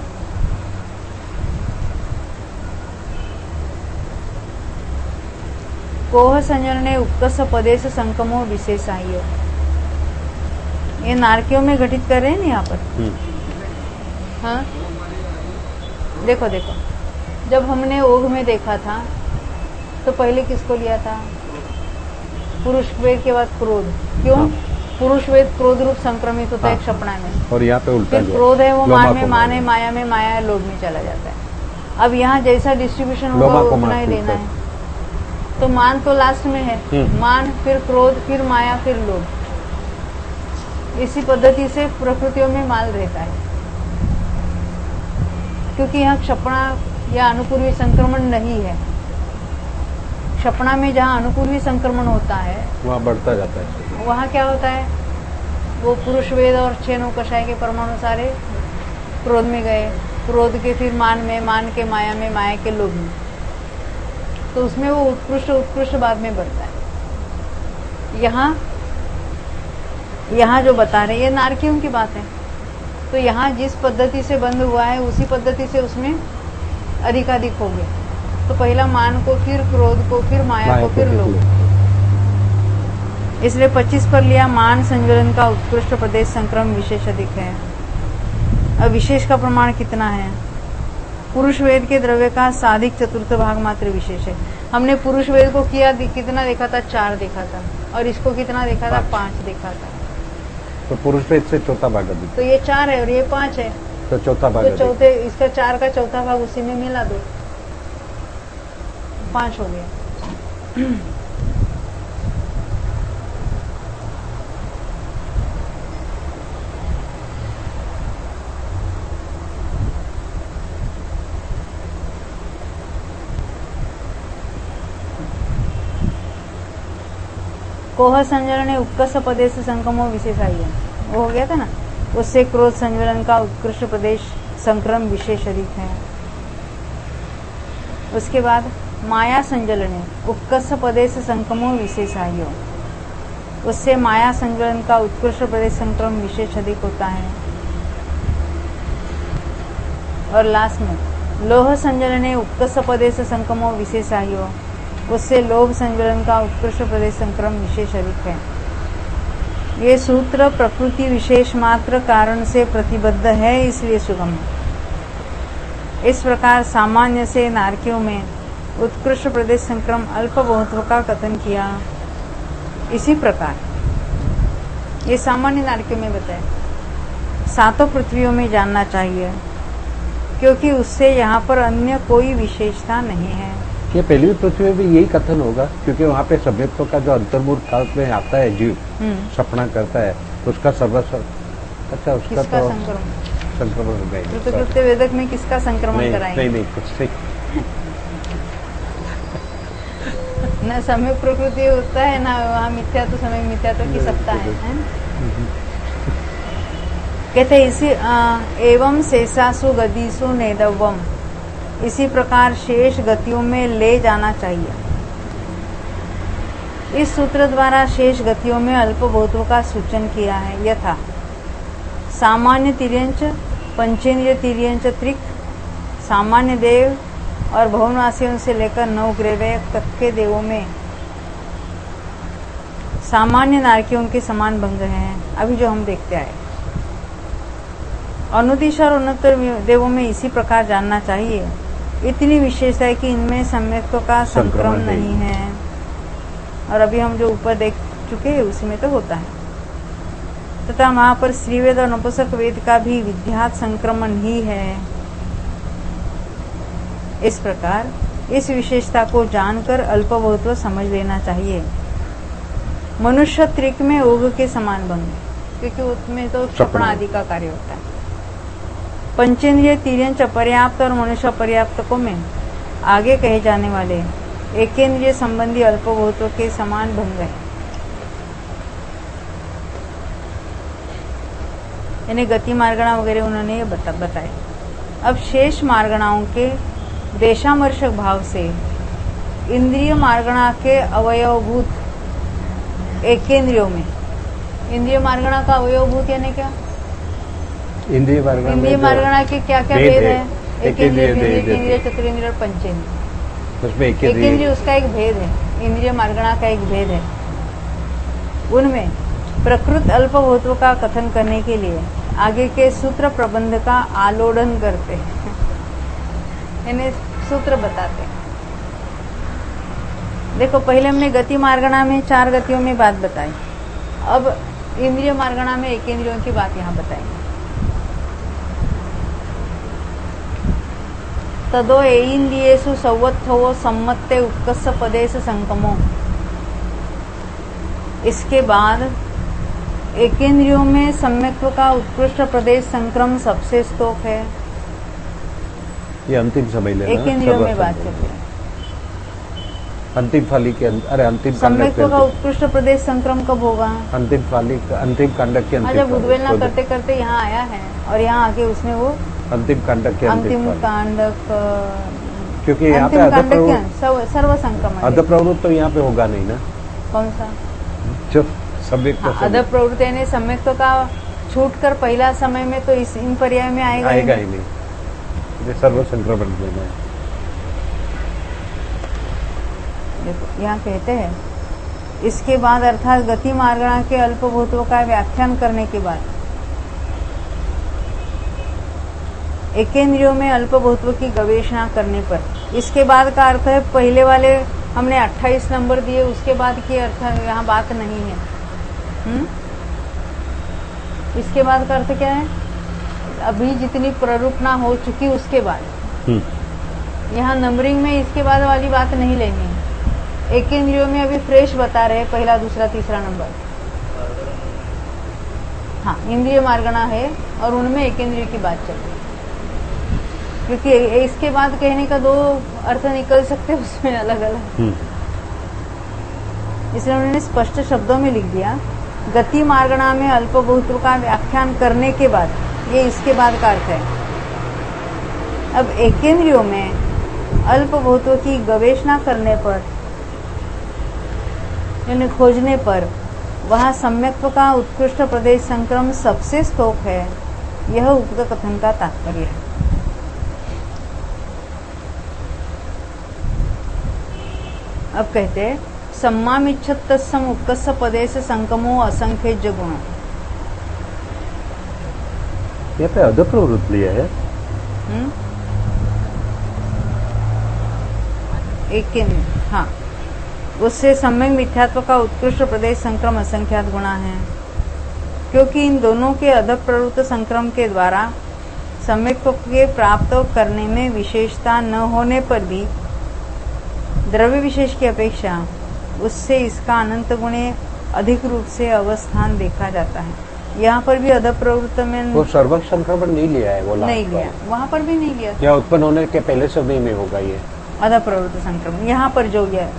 कोह संजनने उत्कर्ष प्रदेश संक्रमो विशेषायु, ये नारकियों में घटित कर रहे हैं ना यहाँ पर। हाँ देखो देखो, जब हमने ओघ में देखा था तो पहले किसको लिया था? पुरुष वेद के बाद क्रोध। क्यों? पुरुष वेद क्रोध रूप संक्रमित होता है क्षपणा में, और यहाँ पे उल्टा क्रोध है वो मान में, मान है माया में, माया लोभ में चला जाता है। अब यहाँ जैसा डिस्ट्रीब्यूशन होगा उतना ही देना है। तो मान तो लास्ट में है, मान फिर क्रोध फिर माया फिर लोभ। इसी पद्धति से प्रकृतियों में माल रहता है, क्योंकि यहाँ क्षपणा या अनुपूर्वी संक्रमण नहीं है। क्षपणा में जहाँ अनुपूर्वी संक्रमण होता है वहाँ बढ़ता जाता है। वहाँ क्या होता है? वो पुरुष वेद और छेनो कषाय के परमाणु सारे क्रोध में गए, क्रोध के फिर मान में, मान के माया में, माया के लोभ में, तो उसमें वो उत्कृष्ट बाद में बढ़ता है। यहाँ जो बता रहे, ये नारकियों की बात है। तो यहाँ जिस पद्धति से बंद हुआ है उसी पद्धति से उसमें अधिकाधिक हो गया। तो पहला मान को, फिर क्रोध को, फिर माया को, फिर लोभ। इसलिए 25 पर लिया मान संज्वलन का उत्कृष्ट प्रदेश संक्रम विशेष अधिक है। अब विशेष का प्रमाण कितना है? पुरुष वेद के द्रव्य का साधिक चतुर्थ भाग मात्र विशेष है। हमने पुरुष वेद को कितना देखा था? 4 देखा था। और इसको कितना देखा था? 5 देखा था। तो पुरुष वेद से चौथा भाग अधिक, तो ये 4 है और ये 5 है, तो चौथा भाग तो चौथे, इसका 4 का चौथा भाग उसी में मिला दो, 5 हो गया। कोह संज्वलन उत्कर्ष प्रदेश संक्रमो विशेषाय, वो हो गया था ना, उससे क्रोध संज्वलन का उत्कृष्ट प्रदेश संक्रम विशेष अधिक है। उसके बाद माया संज्वलन उत्कर्ष प्रदेश संक्रमो विशेषाय, उससे माया संज्वलन का उत्कृष्ट प्रदेश संक्रम विशेष अधिक होता है। और लास्ट में लोह संज्वलन उत्कर्ष प्रदेश संक्रमो विशेषाय, उससे लोभ संज्वलन का उत्कृष्ट प्रदेश संक्रम विशेष अधिक है। ये सूत्र प्रकृति विशेष मात्र कारण से प्रतिबद्ध है, इसलिए सुगम है। इस प्रकार सामान्य से नारकियों में उत्कृष्ट प्रदेश संक्रम अल्प बहुत्व का कथन किया। इसी प्रकार ये सामान्य नारकियों में बताया, सातों पृथ्वियों में जानना चाहिए, क्योंकि उससे यहाँ पर अन्य कोई विशेषता नहीं है। ये पहली पृथ्वी में भी यही कथन होगा, क्योंकि वहाँ पे सभ्यत्व का जो अंतर्मूल काल में आता है, जीव सपना करता है, उसका सर्वस्व, अच्छा उसका किसका तो संक्रमण हो गया। ऋतुकृत्य वेदक में किसका संक्रमण कराएंगे? नहीं कुछ नहीं। न समय प्रकृति होता है, ना वहाँ मिथ्या तो समय मिथ्या तो की सत्ता है। कहते इसी एवं शेषासु गतिषु नेदवम, इसी प्रकार शेष गतियों में ले जाना चाहिए। इस सूत्र द्वारा शेष गतियों में अल्प बहुत्व का सूचन किया है। यथा सामान्य तिर्यंच, पंचेंद्रिय तिर्यंच त्रिक, सामान्य देव और भुवनवासियों से लेकर 9 ग्रह तक के देवों में सामान्य नारकियों के समान भंग हैं। अभी जो हम देखते आए, अनुदिश और उन्नतर देवों में इसी प्रकार जानना चाहिए। इतनी विशेषता है कि इनमें सम्यक्त्व का संक्रमण नहीं है। और अभी हम जो ऊपर देख चुके हैं उसी में तो होता है। तथा वहां पर श्रीवेद और नपुंसक वेद का भी विद्यात संक्रमण ही है। इस प्रकार इस विशेषता को जानकर अल्प बहुत्व समझ लेना चाहिए। मनुष्य त्रिक में ऊग के समान भंग, क्योंकि उसमें तो स्वप्न आदि का कार्य होता है। पंचेंद्रिय तिर्यंच अपर्याप्त और मनुष्य पर्याप्तकों में आगे कहे जाने वाले एकेंद्रिय संबंधी अल्प बहुत्व के समान भंग है। यानी गति मार्गणा वगैरह उन्होंने ये बताए। अब शेष मार्गणाओं के देशामर्शक भाव से इंद्रिय मार्गणा के अवयवभूत एकेंद्रियों में, इंद्रिय मार्गणा का अवयवभूत यानी क्या? इंद्रिय मार्गणा के क्या क्या भेद है? एकेंद्रिय, द्विंद्रिय, चतुरेंद्रिय और पंचेंद्रिय। उसमें एकेंद्रिय उसका एक भेद है, इंद्रिय मार्गणा का एक भेद है। उनमें प्रकृत अल्प बहुत्व का कथन करने के लिए आगे के सूत्र प्रबंध का आलोडन करते हैं, यानी सूत्र बताते हैं। देखो पहले हमने गति मार्गणा में 4 गतियों में बात बताई, अब इंद्रिय मार्गणा में एकेंद्रियों की बात यहाँ बताएंगे। तदो एन्द्रियेषु संवत्थवो सम्मत्ते उत्कर्ष पदेश संकमो। इसके बाद एकेंद्रियों में सम्यक्त्व का उत्कृष्ट प्रदेश संक्रम सबसे स्तोक है। ये अंतिम समय लेना, एकेंद्रियों में बात चल रही है। अंतिम फाली के अरे अंतिम कांडक सम्यक्त्व का उत्कृष्ट प्रदेश संक्रम कब होगा? अंतिम फाली अंतिम कांडक के अंतिम जब उद्वेलना फाली, करते करते यहाँ आया है और यहाँ आके उसने वो अंतिम कांडक के अंतिम फाली। कांडक, क्योंकि यहाँ पे अंतिम कांडक क्या सर्व संक्रमण है। अध प्रवृत्त तो यहाँ पे होगा नहीं ना, कौन सा? जो सम्यक अध प्रवृत्ति यानी सम्यक्त्व का छूट कर पहला समय में तो इस इन पर्याय में आएगा ही नहीं, ये सर्व संक्रमण में है। देखो यहाँ कहते हैं इसके बाद अर्थात गति मार्गणा के अल्पभूतों का व्याख्यान करने के बाद एकेंद्रियों में अल्पभूतों की गवेषणा करने पर, इसके बाद का अर्थ है पहले वाले हमने 28 नंबर दिए, उसके बाद की अर्थ यहाँ बात नहीं है। इसके बाद का अर्थ क्या है? अभी जितनी प्ररूपणा हो चुकी उसके बाद, यहाँ नंबरिंग में इसके बाद वाली बात नहीं लेनी है। एक इंद्रियों में अभी फ्रेश बता रहे पहला दूसरा तीसरा नंबर, हाँ इंद्रिय मार्गणा है और उनमें एक इंद्रिय की बात चल रही है, क्योंकि इसके बाद कहने का दो अर्थ निकल सकते उसमें अलग अलग, इसलिए उन्होंने स्पष्ट शब्दों में लिख दिया गति मार्गणा में अल्पभूतों का व्याख्यान करने के बाद, ये इसके बाद का अर्थ है। अब एकेंद्रियों में अल्पभूतों की गवेषणा करने पर यानी खोजने पर वहाँ सम्यक्त्व का उत्कृष्ट प्रदेश संक्रम सबसे स्तोक है, यह उक्त कथन का तात्पर्य है। अब कहते हैं सम्मामिच्छत तत्सम उक्तस्य पदेश संकमो असंख्य गुण। ये पे अध प्रवृत्त लिया है। हाँ, उससे सम्यक मिथ्यात्व का उत्कृष्ट प्रदेश संक्रम असंख्यात गुणा है, क्योंकि इन दोनों के अध प्रवृत्त संक्रम के द्वारा सम्यक्त्व के प्राप्त करने में विशेषता न होने पर भी द्रव्य विशेष की अपेक्षा उससे इसका अनंत गुणे अधिक रूप से अवस्थान देखा जाता है। यहाँ पर भी अध प्रवृत्त में वो सर्व संक्रमण नहीं लिया है, वो नहीं लिया, वहाँ पर भी नहीं लिया। क्या उत्पन्न होने के पहले समय में होगा ये अध प्रवृत्त संक्रमण? यहाँ पर जो है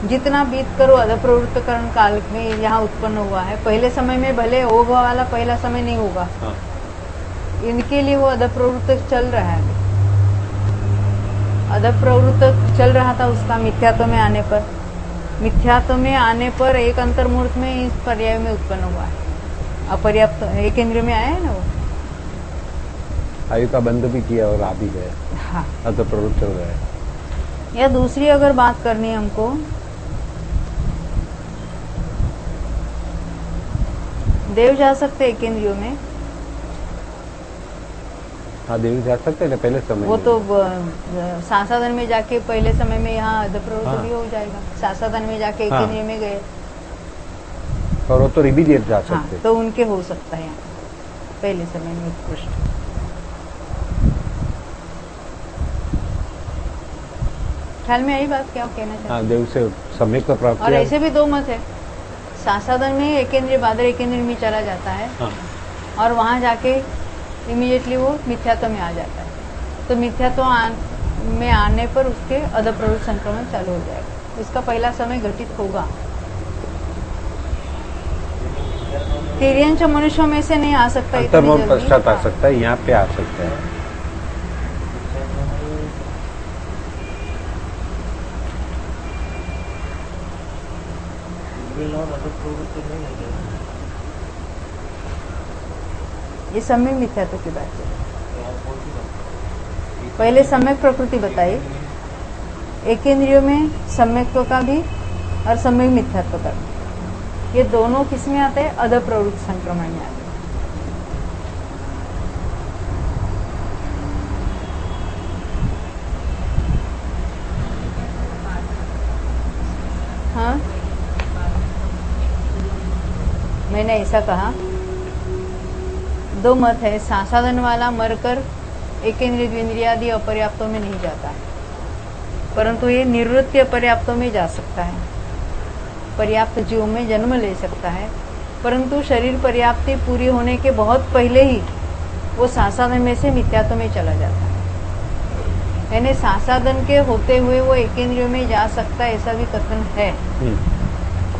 जितना बीत करो अध प्रवृत्तकरण काल में यहाँ उत्पन्न हुआ है, पहले समय में भले होगा वाला पहला समय नहीं होगा, इनके लिए वो अध प्रवृत्त चल रहा है। अध प्रवृत्त चल रहा था उसका मिथ्यात्व में आने पर, मिथ्यात्व में आने पर एक अंतर्मूर्त में इस पर्याय में उत्पन्न हुआ है, अपर्याप्त एक इंद्रिय में आया है ना, वो आयु का बंध भी किया और आ भी गए। हाँ, अध प्रवृत्त चल रहा है। या दूसरी अगर बात करनी है हमको, देव जा सकते एक इंद्रियों में, हाँ देवी जा सकते हैं पहले समय वो में। तो सांसाधन में जाके पहले समय में यहाँ अध प्रवृत्त भी हो जाएगा, सांसाधन में जाके एक इंद्रिय में गए और वो तो इमीडिएट जा सकते। हाँ, तो उनके हो सकता है पहले समय में उत्कृष्ट। ख्याल में आई बात क्या कहना चाहते? हाँ, देव से सम्यक का प्राप्त और किया। ऐसे भी दो मत है, सांसाधन में एक इंद्रिय बादर एक इंद्रिय में चला जाता है और वहां जाके इमीडिएटली वो मिथ्यात्व में आ जाता है, तो मिथ्यात्व में आने पर उसके अध प्रवृत्त संक्रमण चालू हो जाएगा, इसका पहला समय घटित होगा। तिर्यंच मनुष्यों में से नहीं आ सकता, अंतर्मुख पश्चात आ सकता है, यहाँ पे आ सकता है। ये सम्यक मिथ्यात्व की बात है। पहले सम्यक प्रकृति बताई, एक इंद्रियों में सम्यक्त्व का भी और सम्यक मिथ्यात्व का भी, ये दोनों किस में आते हैं? अध प्रवृत्त संक्रमण में आते हैं। हाँ, मैंने ऐसा कहा, दो मत है, सांसाधन वाला मरकर एक इंद्रिय द्विंद्रियादि अपर्याप्तों में नहीं जाता है, परंतु ये निवृत्ति अपर्याप्तों में जा सकता है, पर्याप्त जीव में जन्म ले सकता है, परंतु शरीर पर्याप्ति पूरी होने के बहुत पहले ही वो सांसाधन में से मिथ्यात्व में चला जाता है। यानी सासादन के होते हुए वो एक इंद्रियों में जा सकता है, ऐसा भी कथन है।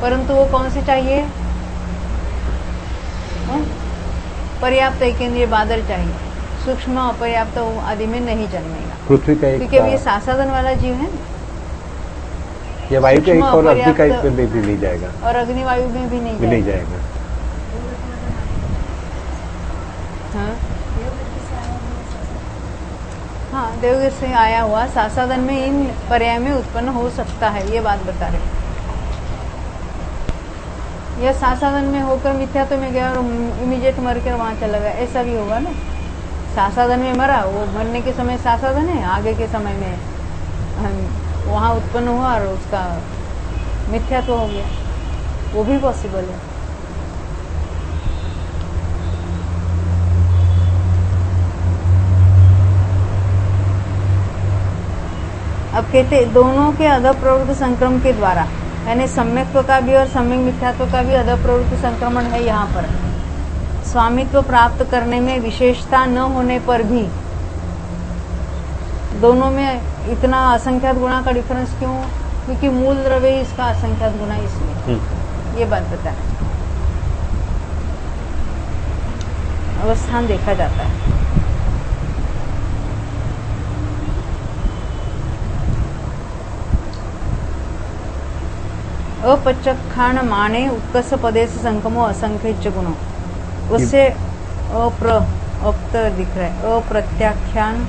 परंतु वो कौन से चाहिए? पर्याप्त एक इंद्रिय बादल चाहिए, सूक्ष्म अपर्याप्त आदि में नहीं जन्मेगा। पृथ्वी का एक, क्योंकि ये सासादन वाला जीव है, ये वायु का एक सूक्ष्म और अग्नि का एक अपर्याप्त में भी नहीं जाएगा, और अग्निवायु में भी नहीं जाएगा। हाँ, देवगिर से आया हुआ सासादन में इन पर्याय में उत्पन्न हो सकता है, ये बात बता रहे। यह सासादन में होकर मिथ्यात्व में गया और इमीडिएट मर कर वहां चला गया, ऐसा भी होगा ना। सासादन में मरा, वो मरने के समय सासादन है, आगे के समय में वहां उत्पन्न हुआ और उसका मिथ्यात्व हो गया, वो भी पॉसिबल है। अब कहते दोनों के अधः प्रवृत्त संक्रमण के द्वारा, यानी सम्यक्त्व का भी और सम्यक मिथ्यात्व का भी अधः प्रवृत्त संक्रमण है। यहाँ पर स्वामित्व प्राप्त करने में विशेषता न होने पर भी दोनों में इतना असंख्यात गुणा का डिफरेंस क्यों? क्योंकि मूल द्रव्य ही इसका असंख्यात गुणा, इसलिए ये बात बता है। अवस्थान देखा जाता है। अपचक्षाण माने उत्कर्ष पदेश संकमो असंख्य गुणों, उससे अप्त दिख रहा है। अप्रत्याख्यान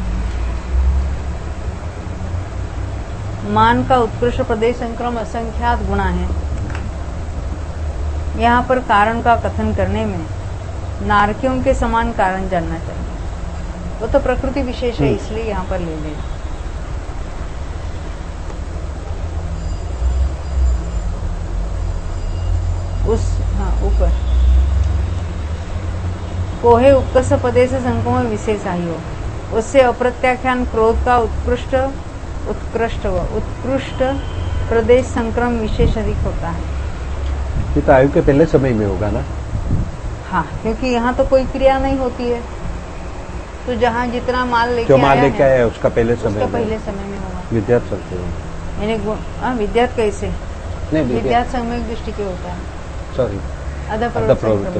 मान का उत्कृष्ट प्रदेश संक्रम असंख्यात गुणा है। यहाँ पर कारण का कथन करने में नारकियों के समान कारण जानना चाहिए। वो तो प्रकृति विशेष है, इसलिए यहाँ पर ले ले। ऊपर कोहे उत्कर्ष पदे से संकम विशेष आयु, उससे अप्रत्याख्यान क्रोध का उत्कृष्ट प्रदेश संक्रम विशेष अधिक होता है। ये तो आयु के पहले समय में होगा ना? हाँ, क्योंकि यहाँ तो कोई क्रिया नहीं होती है, तो जहाँ जितना माल लेके आया है उसका पहले समय में होगा। विद्यार्थ संक्रमण यानी विद्यार्थ कैसे? नहीं, विद्यार्थ सम्यक दृष्टि के होता है। सॉरी, अधः प्रवृत्त।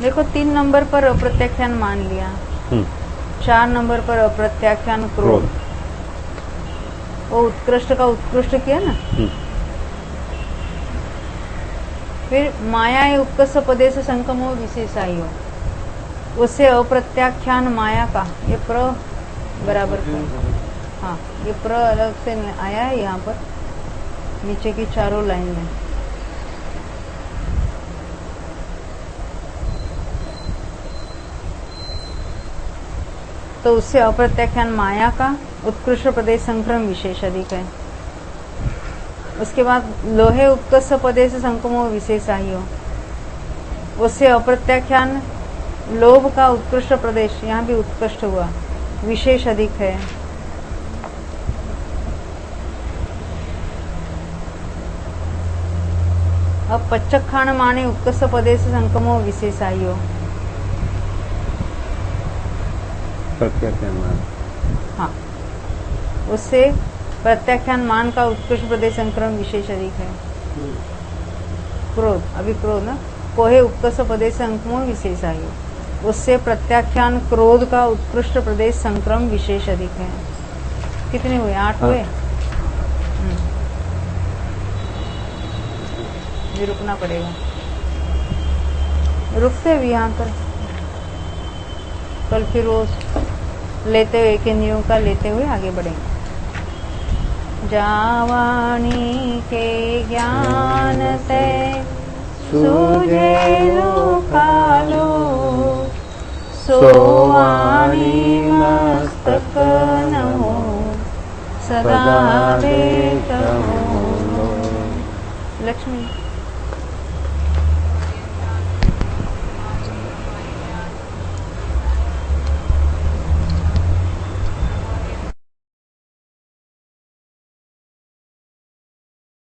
देखो 3 नंबर पर अप्रत्याख्यान मान लिया, 4 नंबर पर अप्रत्याख्यान क्रोध, वो उत्कृष्ट का उत्कृष्ट किया ना। फिर माया उत्कर्ष पदे से संकमो विशेषायो, उससे अप्रत्याख्यान माया का, ये प्र बराबर, हाँ ये प्र अलग से आया है यहाँ पर नीचे की चारों लाइन में। तो उससे अप्रत्याख्यान माया का उत्कृष्ट प्रदेश संक्रम विशेष अधिक है। उसके बाद लोहे उत्कर्ष पदे से संक्रमो विशेष आयु, उससे अप्रत्याख्यान लोभ का उत्कृष्ट प्रदेश, यहाँ भी उत्कृष्ट हुआ, विशेष अधिक है। अब पच्चखाण माने उत्कर्ष पदे से संक्रमो विशेष आयु, प्रत्याख्यान मान, हाँ उससे प्रत्याख्यान मान का उत्कृष्ट प्रदेश संक्रम विशेष अधिक है। क्रोध, अभी क्रोध ना, कोहे उत्कर्ष प्रदेश संक्रमो विशेष आयु, उससे प्रत्याख्यान क्रोध का उत्कृष्ट प्रदेश संक्रम विशेष अधिक है। कितने हुए? 8 हुए। भी रुकना पड़ेगा, रुकते भी यहाँ पर, कल फिर वो लेते हुए एक इंद्रियों का लेते हुए आगे बढ़ेंगे। जावानी के ज्ञान से सूझे कालो, सोवानी मस्तक न हो सदा बेट हो। लक्ष्मी